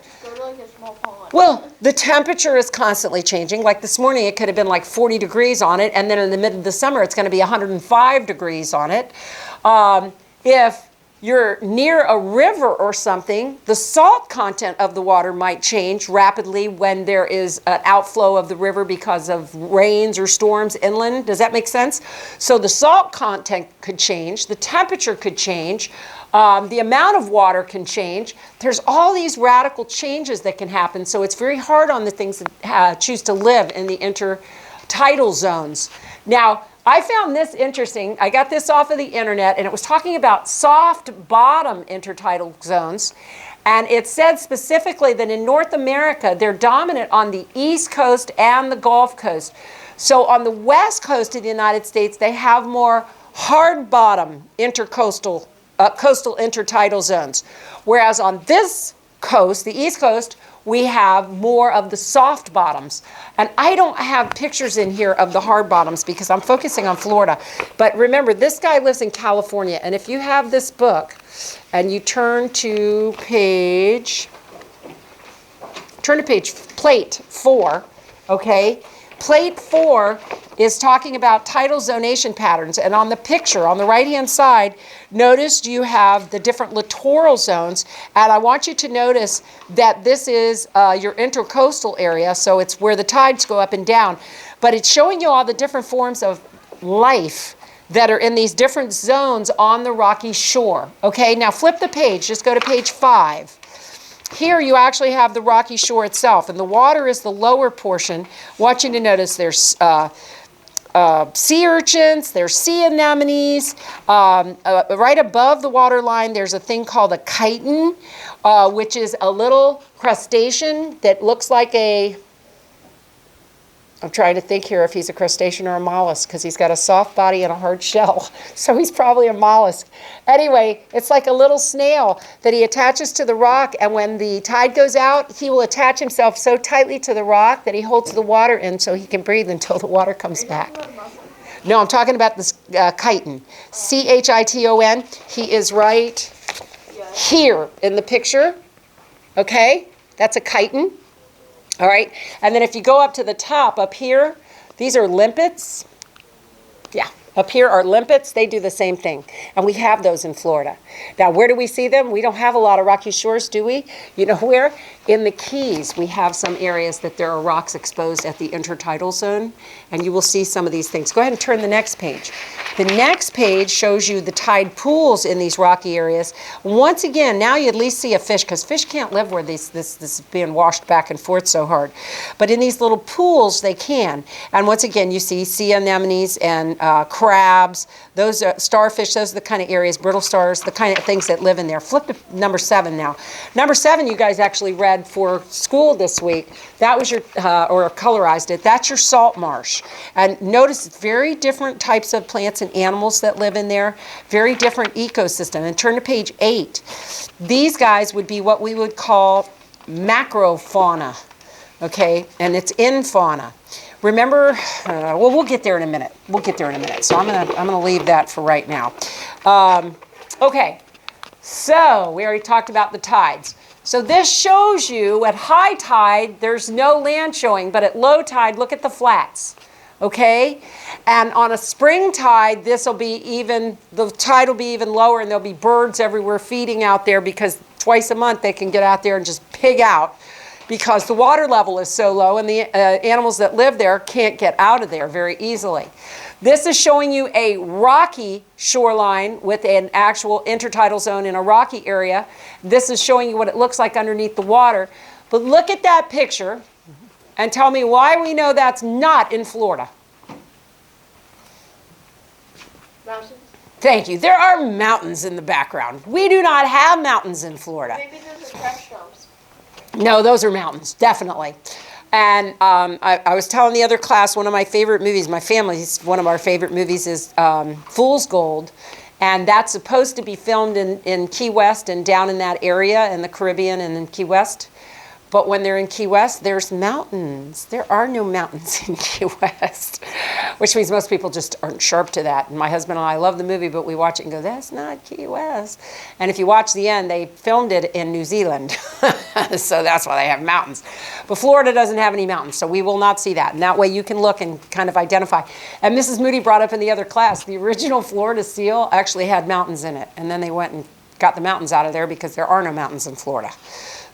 Well, the temperature is constantly changing. Like this morning, it could have been like 40 degrees on it. And then in the middle of the summer, it's going to be 105 degrees on it. If you're near a river or something, the salt content of the water might change rapidly when there is an outflow of the river because of rains or storms inland. Does that make sense? So the salt content could change, the temperature could change, the amount of water can change. There's all these radical changes that can happen, so it's very hard on the things that choose to live in the intertidal zones. Now, I found this interesting. I got this off of the internet, and it was talking about soft bottom intertidal zones. And it said specifically that in North America, they're dominant on the East Coast and the Gulf Coast. So on the West Coast of the United States, they have more hard bottom intercoastal coastal intertidal zones. Whereas on this coast, the East Coast, we have more of the soft bottoms. And I don't have pictures in here of the hard bottoms because I'm focusing on Florida. But remember, this guy lives in California. And if you have this book and you turn to page plate 4, okay? Plate 4 is talking about tidal zonation patterns. And on the picture, on the right-hand side, notice you have the different littoral zones. And I want you to notice that this is your intercoastal area, so it's where the tides go up and down. But it's showing you all the different forms of life that are in these different zones on the rocky shore. Okay, now flip the page. Just go to page 5. Here you actually have the rocky shore itself, and the water is the lower portion. I want you to notice there's sea urchins, there's sea anemones. Right above the water line, there's a thing called a chitin, which is a little crustacean that looks like a, I'm trying to think here if he's a crustacean or a mollusk, because he's got a soft body and a hard shell. So he's probably a mollusk. Anyway, it's like a little snail that he attaches to the rock, and when the tide goes out, he will attach himself so tightly to the rock that he holds the water in so he can breathe until the water comes back. No, I'm talking about this chitin. C-H-I-T-O-N. He is right here in the picture. Okay? That's a chitin. All right, and then if you go up to the top, up here, these are limpets. Yeah, up here are limpets. They do the same thing, and we have those in Florida. Now, where do we see them? We don't have a lot of rocky shores, do we? You know where? In the Keys, we have some areas that there are rocks exposed at the intertidal zone, and you will see some of these things. Go ahead and turn the next page. The next page shows you the tide pools in these rocky areas. Once again, now you at least see a fish, because fish can't live where this is being washed back and forth so hard. But in these little pools, they can. And once again, you see sea anemones and crabs. Those are starfish. Those are the kind of areas, brittle stars, the kind of things that live in there. Flip to number 7 now. Number 7, you guys actually read for school this week. That was your, or colorized it. That's your salt marsh. And notice very different types of plants and animals that live in there. Very different ecosystem. And turn to page 8. These guys would be what we would call macrofauna. Okay, and it's in fauna. Remember, well, we'll get there in a minute. We'll get there in a minute. So I'm gonna leave that for right now. Okay, so we already talked about the tides. So this shows you at high tide, there's no land showing, but at low tide, look at the flats. Okay, and on a spring tide, this will be even, the tide will be even lower, and there'll be birds everywhere feeding out there because twice a month they can get out there and just pig out, because the water level is so low and the animals that live there can't get out of there very easily. This is showing you a rocky shoreline with an actual intertidal zone in a rocky area. This is showing you what it looks like underneath the water. But look at that picture and tell me why we know that's not in Florida. Mountains? Thank you. There are mountains in the background. We do not have mountains in Florida. Maybe those are crash dumps. No, those are mountains, definitely. And I was telling the other class, one of my favorite movies, my family's, one of our favorite movies is Fool's Gold. And that's supposed to be filmed in Key West and down in that area in the Caribbean and in Key West. But when they're in Key West, there's mountains. There are no mountains in Key West, which means most people just aren't sharp to that. And my husband and I love the movie, but we watch it and go, that's not Key West. And if you watch the end, they filmed it in New Zealand. So that's why they have mountains. But Florida doesn't have any mountains, so we will not see that. And that way you can look and kind of identify. And Mrs. Moody brought up in the other class, the original Florida seal actually had mountains in it. And then they went and got the mountains out of there because there are no mountains in Florida.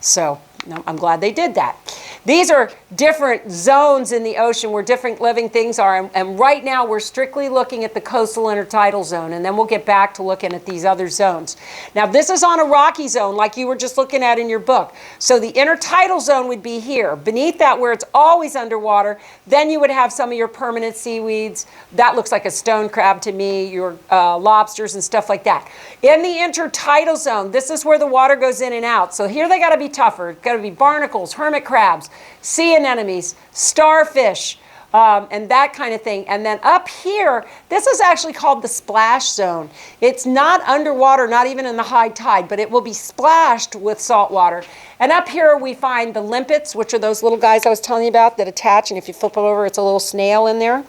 So I'm glad they did that. These are different zones in the ocean where different living things are. And right now we're strictly looking at the coastal intertidal zone, and then we'll get back to looking at these other zones. Now this is on a rocky zone like you were just looking at in your book. So the intertidal zone would be here. Beneath that, where it's always underwater, then you would have some of your permanent seaweeds. That looks like a stone crab to me, your lobsters and stuff like that. In the intertidal zone, this is where the water goes in and out. So here they got to be tougher. It's got to be barnacles, hermit crabs, sea anemones, starfish, and that kind of thing. And then up here, this is actually called the splash zone. It's not underwater, not even in the high tide, but it will be splashed with salt water. And up here we find the limpets, which are those little guys I was telling you about that attach, and if you flip it over, it's a little snail in there.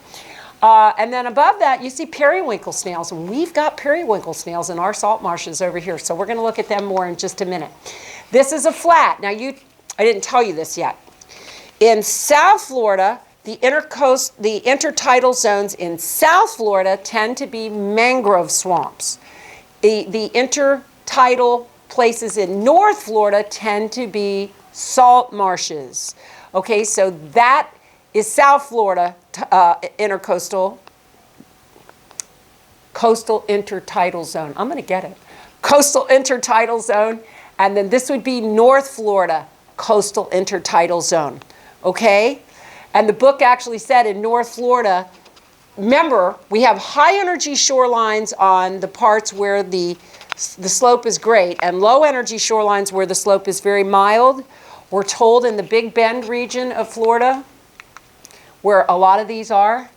And then above that, you see periwinkle snails. And we've got periwinkle snails in our salt marshes over here, so we're going to look at them more in just a minute. This is a flat. Now, I didn't tell you this yet. In South Florida, the intertidal zones in South Florida tend to be mangrove swamps. The intertidal places in North Florida tend to be salt marshes. Okay, so that is South Florida coastal intertidal zone. I'm going to get it. Coastal intertidal zone. And then this would be North Florida coastal intertidal zone. Okay? And the book actually said in North Florida, remember, we have high energy shorelines on the parts where the slope is great and low energy shorelines where the slope is very mild. We're told in the Big Bend region of Florida, where a lot of these are,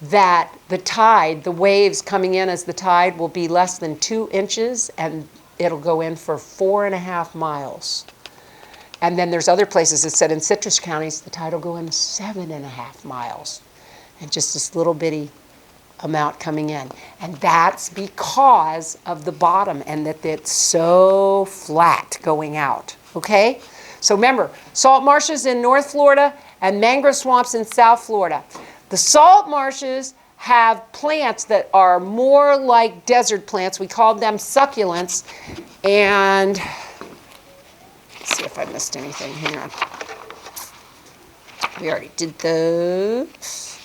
that the tide, the waves coming in as the tide will be less than 2 inches and it'll go in for 4.5 miles. And then there's other places that said in citrus counties, the tide will go in 7.5 miles. And just this little bitty amount coming in. And that's because of the bottom and that it's so flat going out. Okay? So remember, salt marshes in North Florida and mangrove swamps in South Florida. The salt marshes have plants that are more like desert plants. We call them succulents. And let's see if I missed anything. Hang on. We already did those.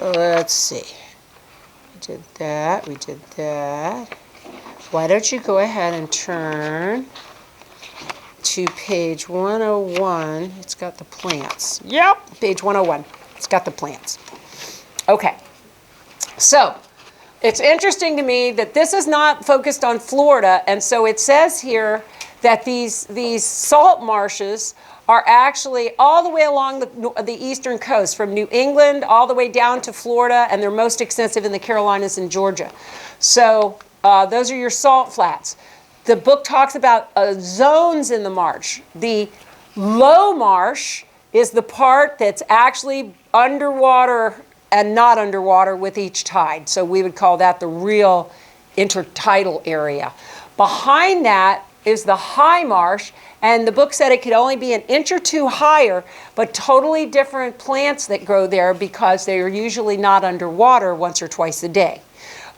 Let's see. We did that. We did that. Why don't you go ahead and turn to page 101. It's got the plants. Yep, page 101. It's got the plants. Okay. So, it's interesting to me that this is not focused on Florida, and so it says here that these salt marshes are actually all the way along the eastern coast, from New England all the way down to Florida, and they're most extensive in the Carolinas and Georgia. So those are your salt flats. The book talks about zones in the marsh. The low marsh is the part that's actually underwater and not underwater with each tide. So we would call that the real intertidal area. Behind that is the high marsh, and the book said it could only be an inch or two higher, but totally different plants that grow there because they are usually not underwater once or twice a day.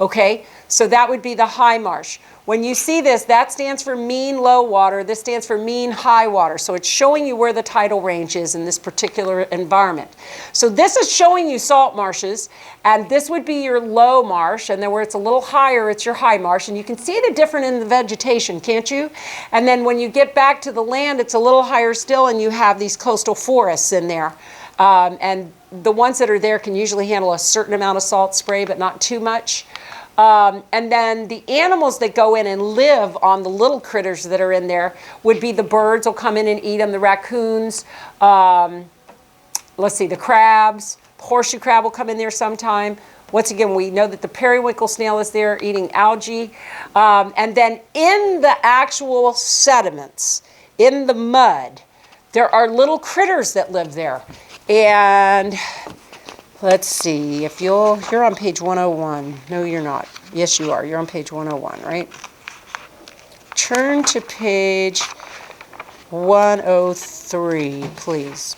Okay, so that would be the high marsh. When you see this, that stands for mean low water. This stands for mean high water. So it's showing you where the tidal range is in this particular environment. So this is showing you salt marshes, and this would be your low marsh, and then where it's a little higher, it's your high marsh. And you can see the difference in the vegetation, can't you? And then when you get back to the land, it's a little higher still, and you have these coastal forests in there. And the ones that are there can usually handle a certain amount of salt spray, but not too much. And then the animals that go in and live on the little critters that are in there would be the birds will come in and eat them, the raccoons, let's see, the crabs, the horseshoe crab will come in there sometime. Once again, we know that the periwinkle snail is there eating algae. And then in the actual sediments, in the mud, there are little critters that live there. And let's see, if you're on page 101. No, you're not. Yes, you are. You're on page 101, right? Turn to page 103, please.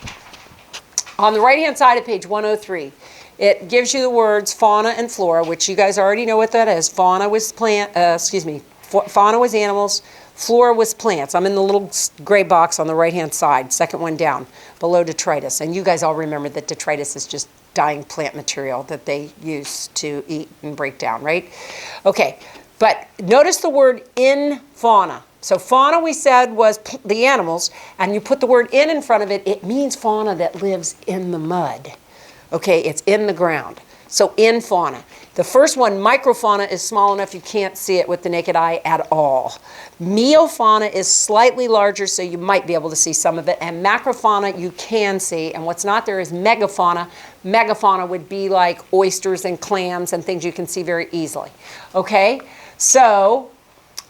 On the right-hand side of page 103, it gives you the words fauna and flora, which you guys already know what that is. Fauna was fauna was animals, flora was plants. I'm in the little gray box on the right-hand side, second one down, below detritus. And you guys all remember that detritus is just dying plant material that they use to eat and break down, right? Okay, but notice the word in fauna. So fauna, we said, was the animals, and you put the word in front of it, it means fauna that lives in the mud. Okay, it's in the ground. So in fauna. The first one, microfauna, is small enough you can't see it with the naked eye at all. Meiofauna is slightly larger, so you might be able to see some of it. And macrofauna you can see. And what's not there is megafauna. Megafauna would be like oysters and clams and things you can see very easily. Okay? So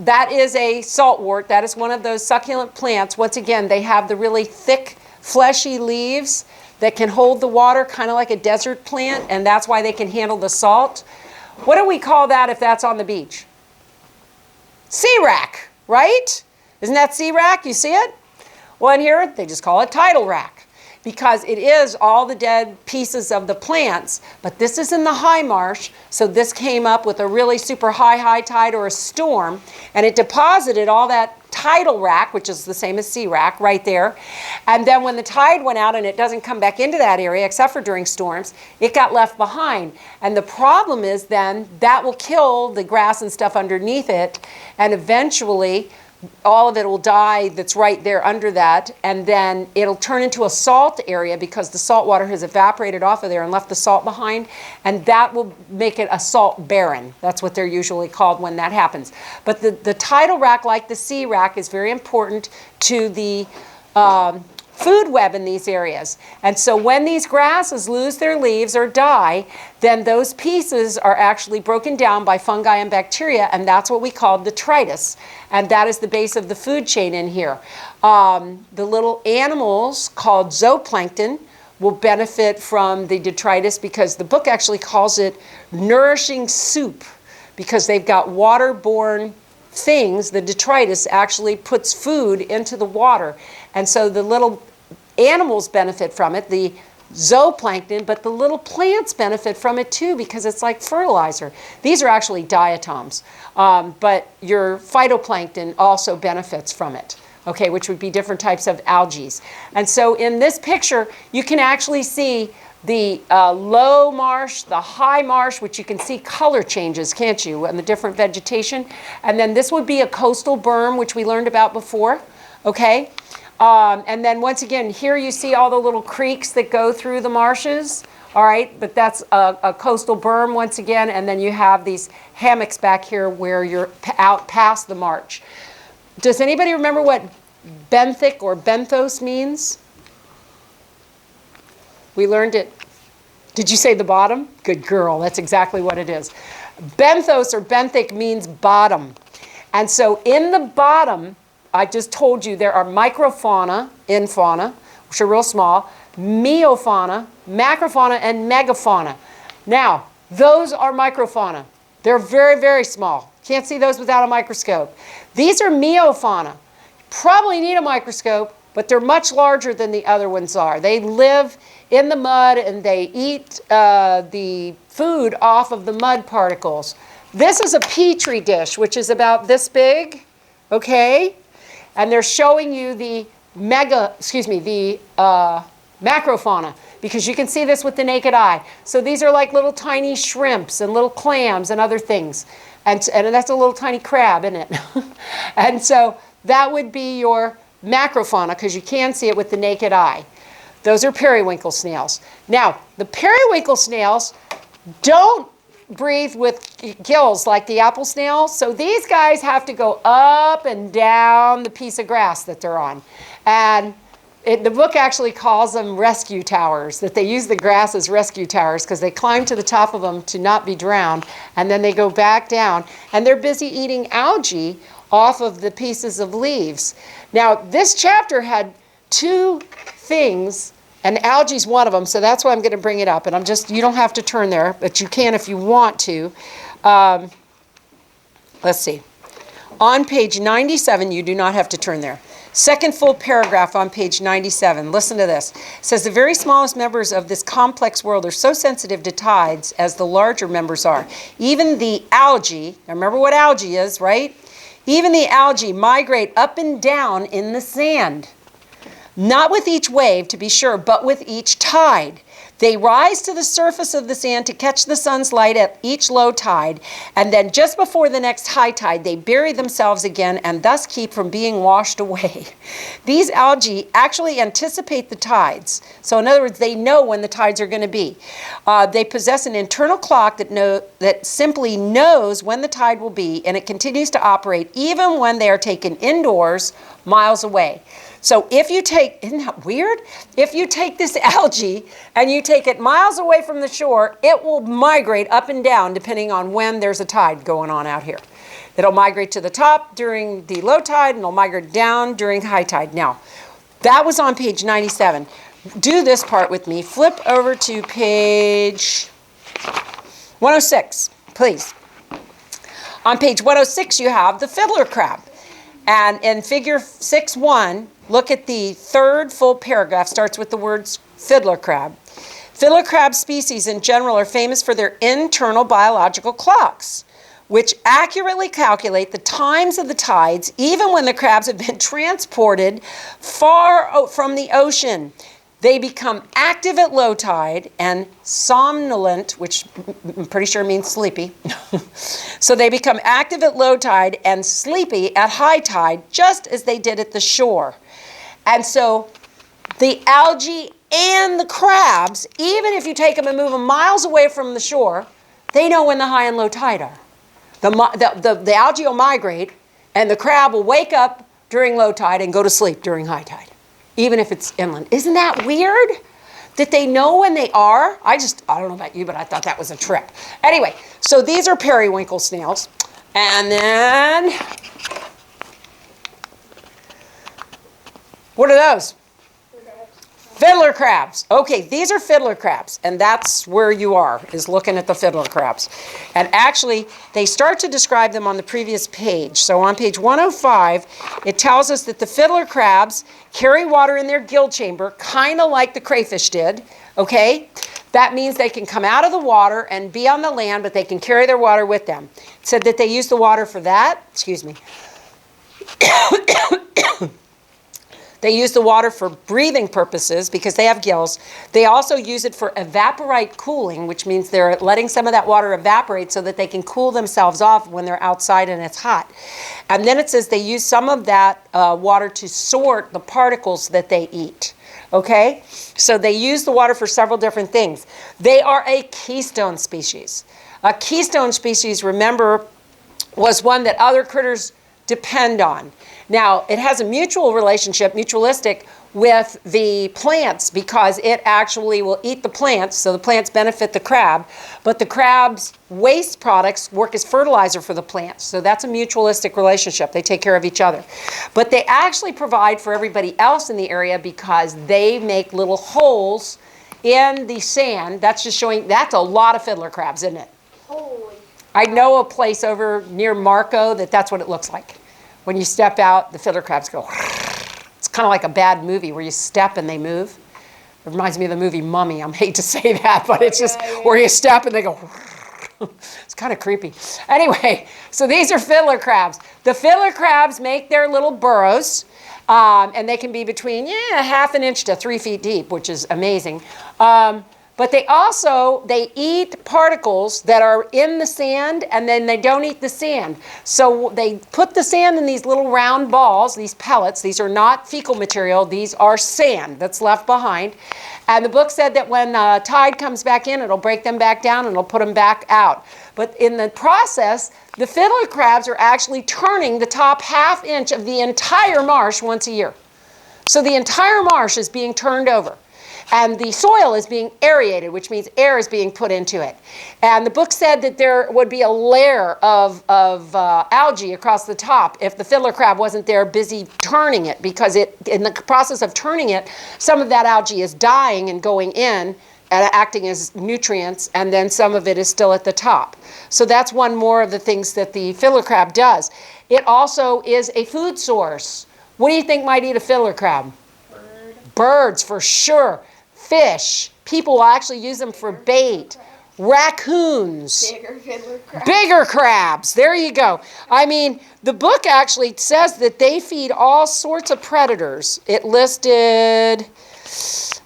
that is a saltwort. That is one of those succulent plants. Once again, they have the really thick, fleshy leaves that can hold the water, kind of like a desert plant, and that's why they can handle the salt. What do we call that if that's on the beach? Sea rack, right? Isn't that sea rack? You see it? Well, in here, they just call it tidal rack because it is all the dead pieces of the plants, but this is in the high marsh, so this came up with a really super high tide or a storm, and it deposited all that tidal rack, which is the same as sea rack, right there. And then when the tide went out and it doesn't come back into that area, except for during storms, it got left behind. And the problem is then that will kill the grass and stuff underneath it, and eventually all of it will die that's right there under that, and then it'll turn into a salt area because the salt water has evaporated off of there and left the salt behind, and that will make it a salt barren. That's what they're usually called when that happens. But the tidal rack, like the sea rack, is very important to the food web in these areas. And so when these grasses lose their leaves or die, then those pieces are actually broken down by fungi and bacteria, and that's what we call detritus. And that is the base of the food chain in here. The little animals called zooplankton will benefit from the detritus because the book actually calls it nourishing soup because they've got waterborne things. The detritus actually puts food into the water. And so the little animals benefit from it, the zooplankton, but the little plants benefit from it too because it's like fertilizer. These are actually diatoms, but your phytoplankton also benefits from it, okay, which would be different types of algae. And so in this picture, you can actually see the low marsh, the high marsh, which you can see color changes, can't you, and the different vegetation. And then this would be a coastal berm, which we learned about before, okay? And then once again, here you see all the little creeks that go through the marshes, all right? But that's a coastal berm once again, and then you have these hammocks back here where you're out past the marsh. Does anybody remember what benthic or benthos means? We learned it. Did you say the bottom? Good girl, that's exactly what it is. Benthos or benthic means bottom. And so in the bottom, I just told you there are microfauna in fauna, which are real small, meiofauna, macrofauna, and megafauna. Now, those are microfauna. They're very, very small. Can't see those without a microscope. These are meiofauna. Probably need a microscope, but they're much larger than the other ones are. They live in the mud and they eat the food off of the mud particles. This is a petri dish, which is about this big, okay? And they're showing you the macrofauna, because you can see this with the naked eye. So these are like little tiny shrimps and little clams and other things. And that's a little tiny crab, isn't it? And so that would be your macrofauna, because you can see it with the naked eye. Those are periwinkle snails. Now, the periwinkle snails don't breathe with gills like the apple snail, so these guys have to go up and down the piece of grass that they're on. And the book actually calls them rescue towers, that they use the grass as rescue towers because they climb to the top of them to not be drowned, and then they go back down, and they're busy eating algae off of the pieces of leaves. Now, this chapter had two things, and algae's one of them, so that's why I'm going to bring it up. And you don't have to turn there, but you can if you want to. Let's see. On page 97, you do not have to turn there. Second full paragraph on page 97. Listen to this. It says, the very smallest members of this complex world are so sensitive to tides as the larger members are. Even the algae, now remember what algae is, right? Even the algae migrate up and down in the sand. Not with each wave, to be sure, but with each tide. They rise to the surface of the sand to catch the sun's light at each low tide, and then just before the next high tide, they bury themselves again and thus keep from being washed away. These algae actually anticipate the tides. So in other words, they know when the tides are going to be. They possess an internal clock that simply knows when the tide will be, and it continues to operate even when they are taken indoors miles away. So if you take, isn't that weird? If you take this algae and you take it miles away from the shore, it will migrate up and down depending on when there's a tide going on out here. It'll migrate to the top during the low tide and it'll migrate down during high tide. Now, that was on page 97. Do this part with me. Flip over to page 106, please. On page 106, you have the fiddler crab. And in figure 6.1, look at the third full paragraph, starts with the words fiddler crab. Fiddler crab species in general are famous for their internal biological clocks, which accurately calculate the times of the tides even when the crabs have been transported far from the ocean. They become active at low tide and somnolent, which I'm pretty sure means sleepy. So they become active at low tide and sleepy at high tide, just as they did at the shore. And so the algae and the crabs, even if you take them and move them miles away from the shore, they know when the high and low tide are. The algae will migrate, and the crab will wake up during low tide and go to sleep during high tide, even if it's inland. Isn't that weird? That they know when they are? I don't know about you, but I thought that was a trip. Anyway, so these are periwinkle snails. And then, what are those? Fiddler crabs. Okay, these are fiddler crabs, and that's where you are, is looking at the fiddler crabs. And actually, they start to describe them on the previous page. So on page 105, it tells us that the fiddler crabs carry water in their gill chamber, kind of like the crayfish did, okay? That means they can come out of the water and be on the land, but they can carry their water with them. It said that they use the water for that. Excuse me. They use the water for breathing purposes because they have gills. They also use it for evaporite cooling, which means they're letting some of that water evaporate so that they can cool themselves off when they're outside and it's hot. And then it says they use some of that water to sort the particles that they eat. Okay? So they use the water for several different things. They are a keystone species. A keystone species, remember, was one that other critters depend on. Now, it has a mutual relationship, mutualistic, with the plants because it actually will eat the plants, so the plants benefit the crab, but the crab's waste products work as fertilizer for the plants, so that's a mutualistic relationship. They take care of each other. But they actually provide for everybody else in the area because they make little holes in the sand. That's just showing, that's a lot of fiddler crabs, isn't it? Holy. I know a place over near Marco that's what it looks like. When you step out, the fiddler crabs go. It's kind of like a bad movie where you step and they move. It reminds me of the movie Mummy. I hate to say that, but it's just where you step and they go. It's kind of creepy. Anyway, so these are fiddler crabs. The fiddler crabs make their little burrows, and they can be between ½ an inch to 3 feet deep, which is amazing. But they eat particles that are in the sand, and then they don't eat the sand. So they put the sand in these little round balls, these pellets. These are not fecal material. These are sand that's left behind. And the book said that when tide comes back in, it'll break them back down and it'll put them back out. But in the process, the fiddler crabs are actually turning the top ½ inch of the entire marsh once a year. So the entire marsh is being turned over. And the soil is being aerated, which means air is being put into it. And the book said that there would be a layer of algae across the top if the fiddler crab wasn't there busy turning it, because in the process of turning it, some of that algae is dying and going in and acting as nutrients, and then some of it is still at the top. So that's one more of the things that the fiddler crab does. It also is a food source. What do you think might eat a fiddler crab? Birds, for sure. Fish. People will actually use them for bait. Raccoons. Bigger fiddler crabs. Bigger crabs. There you go. I mean, the book actually says that they feed all sorts of predators. It listed,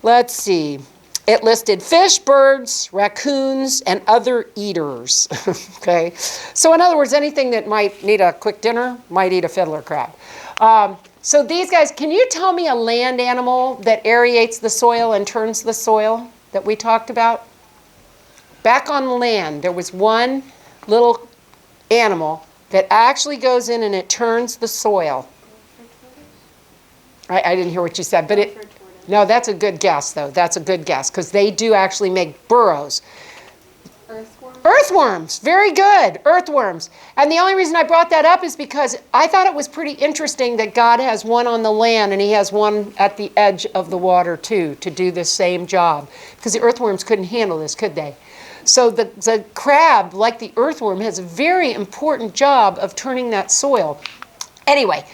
let's see, It listed fish, birds, raccoons, and other eaters. Okay, so in other words, anything that might need a quick dinner might eat a fiddler crab. So these guys, can you tell me a land animal that aerates the soil and turns the soil that we talked about? Back on land, there was one little animal that actually goes in and it turns the soil. I didn't hear what you said, but no, that's a good guess, though. That's a good guess, because they do actually make burrows. Earthworm? Earthworms, very good, earthworms. And the only reason I brought that up is because I thought it was pretty interesting that God has one on the land and he has one at the edge of the water too, to do the same job. Because the earthworms couldn't handle this, could they? So the crab, like the earthworm, has a very important job of turning that soil. Anyway,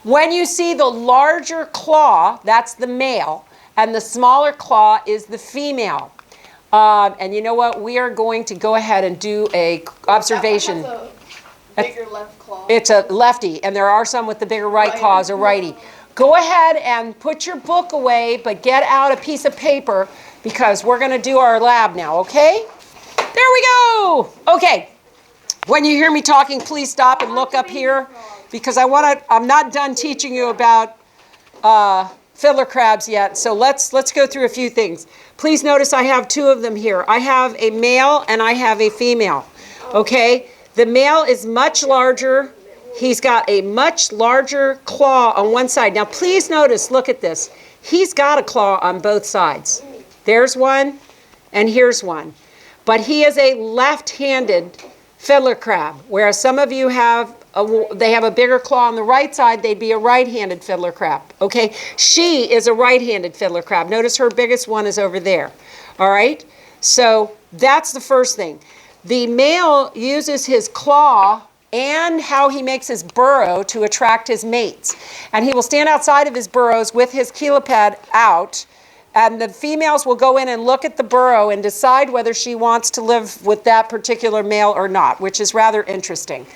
when you see the larger claw, that's the male, and the smaller claw is the female. And you know what? We are going to go ahead and do a observation. That one has a bigger left claw. It's a lefty, and there are some with the bigger right claws, a righty. Go ahead and put your book away, but get out a piece of paper because we're going to do our lab now, okay? There we go! Okay. When you hear me talking, please stop and look up here because I'm not done teaching you about fiddler crabs yet, so let's go through a few things. Please notice I have two of them here. I have a male and I have a female, okay? The male is much larger. He's got a much larger claw on one side. Now please notice, look at this. He's got a claw on both sides. There's one and here's one. But he is a left-handed fiddler crab, whereas some of you have they have a bigger claw on the right side, they'd be a right-handed fiddler crab, okay? She is a right-handed fiddler crab. Notice her biggest one is over there, all right? So that's the first thing. The male uses his claw and how he makes his burrow to attract his mates. And he will stand outside of his burrows with his cheliped out, and the females will go in and look at the burrow and decide whether she wants to live with that particular male or not, which is rather interesting.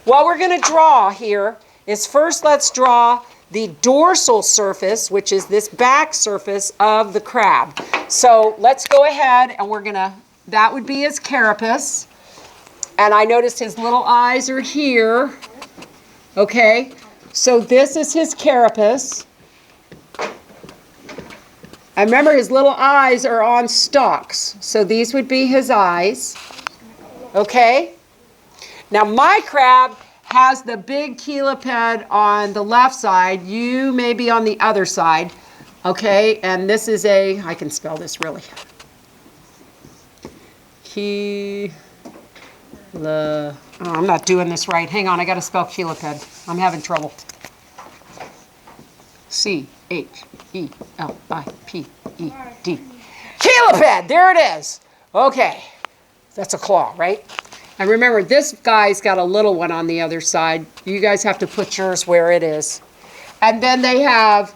What we're going to draw here is first let's draw the dorsal surface, which is this back surface of the crab. So let's go ahead and we're going to, that would be his carapace. And I noticed his little eyes are here. Okay, so this is his carapace. And remember, his little eyes are on stalks. So these would be his eyes. Okay? Now, my crab has the big cheliped on the left side. You may be on the other side. Okay? And this is a, I can spell this really. Oh, I'm not doing this right. Hang on, I got to spell cheliped. I'm having trouble. C-H-E-L-I-P-E-D. Cheliped, there it is. Okay, that's a claw, right? And remember, this guy's got a little one on the other side. You guys have to put yours where it is. And then they have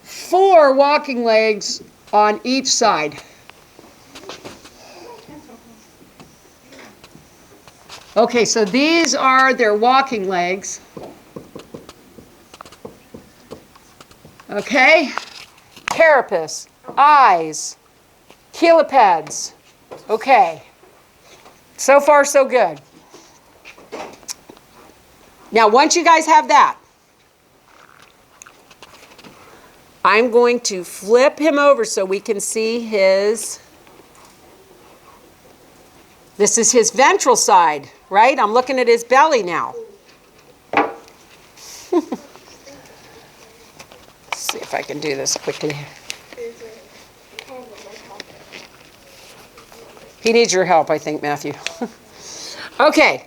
4 walking legs on each side. Okay, so these are their walking legs. Okay, carapace, eyes, chelipeds. Okay, so far so good. Now once you guys have that, I'm going to flip him over so we can see his, this is his ventral side, right? I'm looking at his belly now. See if I can do this quickly. He needs your help, I think, Matthew. Okay.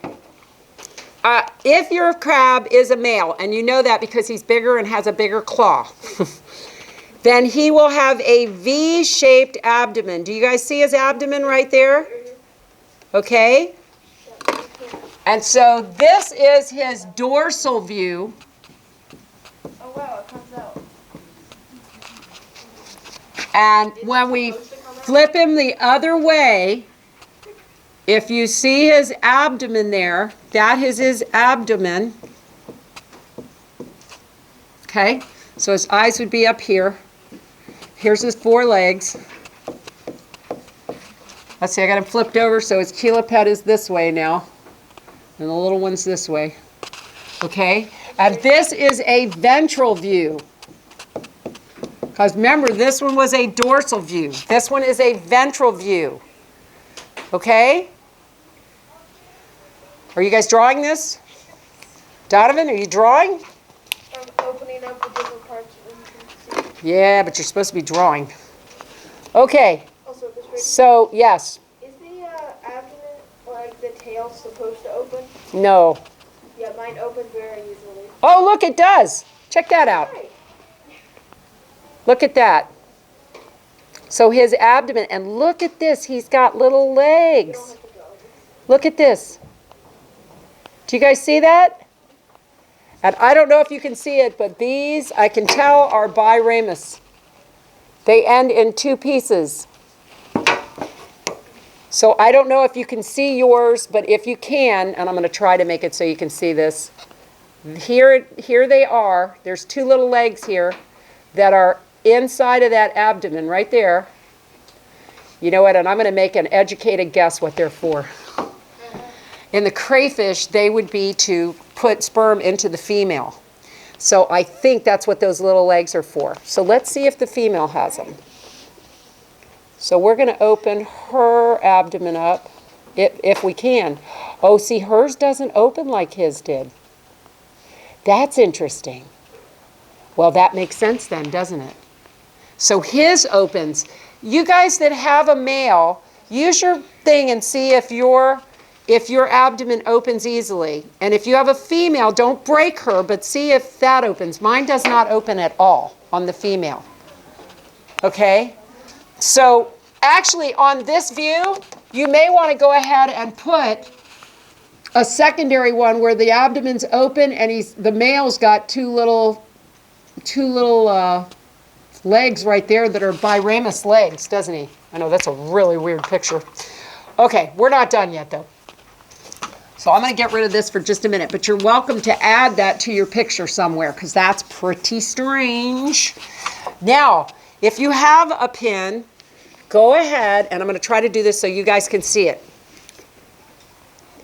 If your crab is a male, and you know that because he's bigger and has a bigger claw, then he will have a V-shaped abdomen. Do you guys see his abdomen right there? Okay. And so this is his dorsal view. Oh wow, it comes out. And when we flip him the other way, if you see his abdomen there, that is his abdomen. Okay, so his eyes would be up here. Here's his 4 legs. Let's see, I got him flipped over so his cheliped is this way now. And the little one's this way. Okay? And this is a ventral view. Because remember, this one was a dorsal view. This one is a ventral view. Okay? Are you guys drawing this? Donovan, are you drawing? I'm opening up the different parts so you can see. Yeah, but you're supposed to be drawing. Okay, Also, this right so yes. is the abdomen, like the tail, supposed to open? No. Yeah, mine opened very easily. Oh, look, it does. Check that out. Right. Look at that. So his abdomen, and look at this. He's got little You don't legs. have to go. Look at this. Do you guys see that? And I don't know if you can see it, but these, I can tell, are biramus. They end in two pieces. So I don't know if you can see yours, but if you can, and I'm going to try to make it so you can see this. Here they are. There's two little legs here that are inside of that abdomen right there. You know what? And I'm going to make an educated guess what they're for. In the crayfish, they would be to put sperm into the female. So I think that's what those little legs are for. So let's see if the female has them. So we're going to open her abdomen up if we can. Oh, see, hers doesn't open like his did. That's interesting. Well, that makes sense then, doesn't it? So his opens. You guys that have a male, use your thing and see if your abdomen opens easily. And if you have a female, don't break her, but see if that opens. Mine does not open at all on the female. Okay? So actually on this view, you may want to go ahead and put a secondary one where the abdomen's open and the male's got two little legs right there that are biramus legs, doesn't he? I know that's a really weird picture. Okay, we're not done yet though. So I'm going to get rid of this for just a minute, but you're welcome to add that to your picture somewhere because that's pretty strange. Now, if you have a pin, go ahead, and I'm going to try to do this so you guys can see it.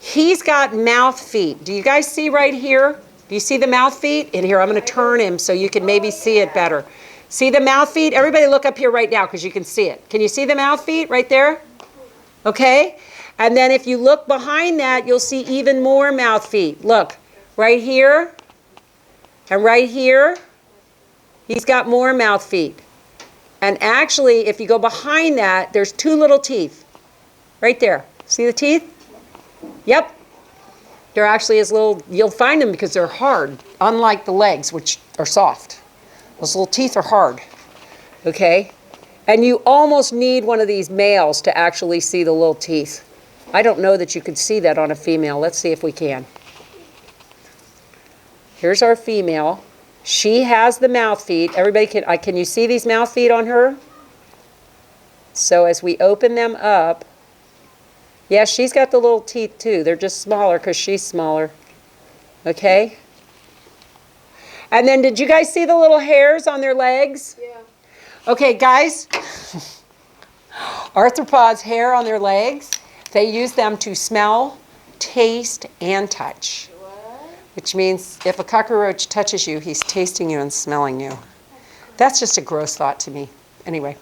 He's got mouth feet. Do you guys see right here? Do you see the mouth feet? In here, I'm going to turn him so you can maybe see it better. See the mouth feet? Everybody look up here right now because you can see it. Can you see the mouth feet right there? Okay. And then if you look behind that, you'll see even more mouth feet. Look, right here and right here, he's got more mouth feet. And actually, if you go behind that, there's two little teeth right there. See the teeth? Yep. They're actually as little, you'll find them because they're hard, unlike the legs, which are soft. Those little teeth are hard, okay? And you almost need one of these males to actually see the little teeth. I don't know that you could see that on a female. Let's see if we can. Here's our female. She has the mouth feet. Everybody can you see these mouth feet on her? So as we open them up, yeah, she's got the little teeth too. They're just smaller because she's smaller. Okay? And then did you guys see the little hairs on their legs? Yeah. Okay, guys. Arthropods' hair on their legs, they use them to smell, taste, and touch. What? Which means if a cockroach touches you, he's tasting you and smelling you. That's just a gross thought to me. Anyway.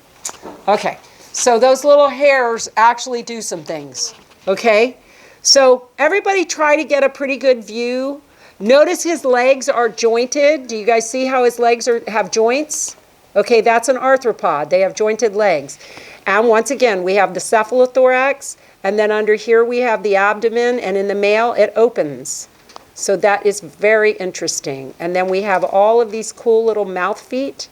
Okay. So those little hairs actually do some things. Okay? So everybody try to get a pretty good view. Notice his legs are jointed. Do you guys see how his legs have joints? Okay, that's an arthropod. They have jointed legs. And once again, we have the cephalothorax, and then under here we have the abdomen, and in the male it opens. So that is very interesting. And then we have all of these cool little mouth feet,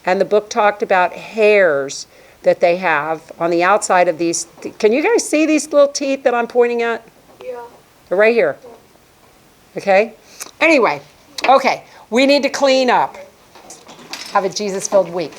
and the book talked about hairs that they have on the outside of these. Can you guys see these little teeth that I'm pointing at? Yeah. They're right here. Okay? Anyway, okay, we need to clean up. Have a Jesus-filled week.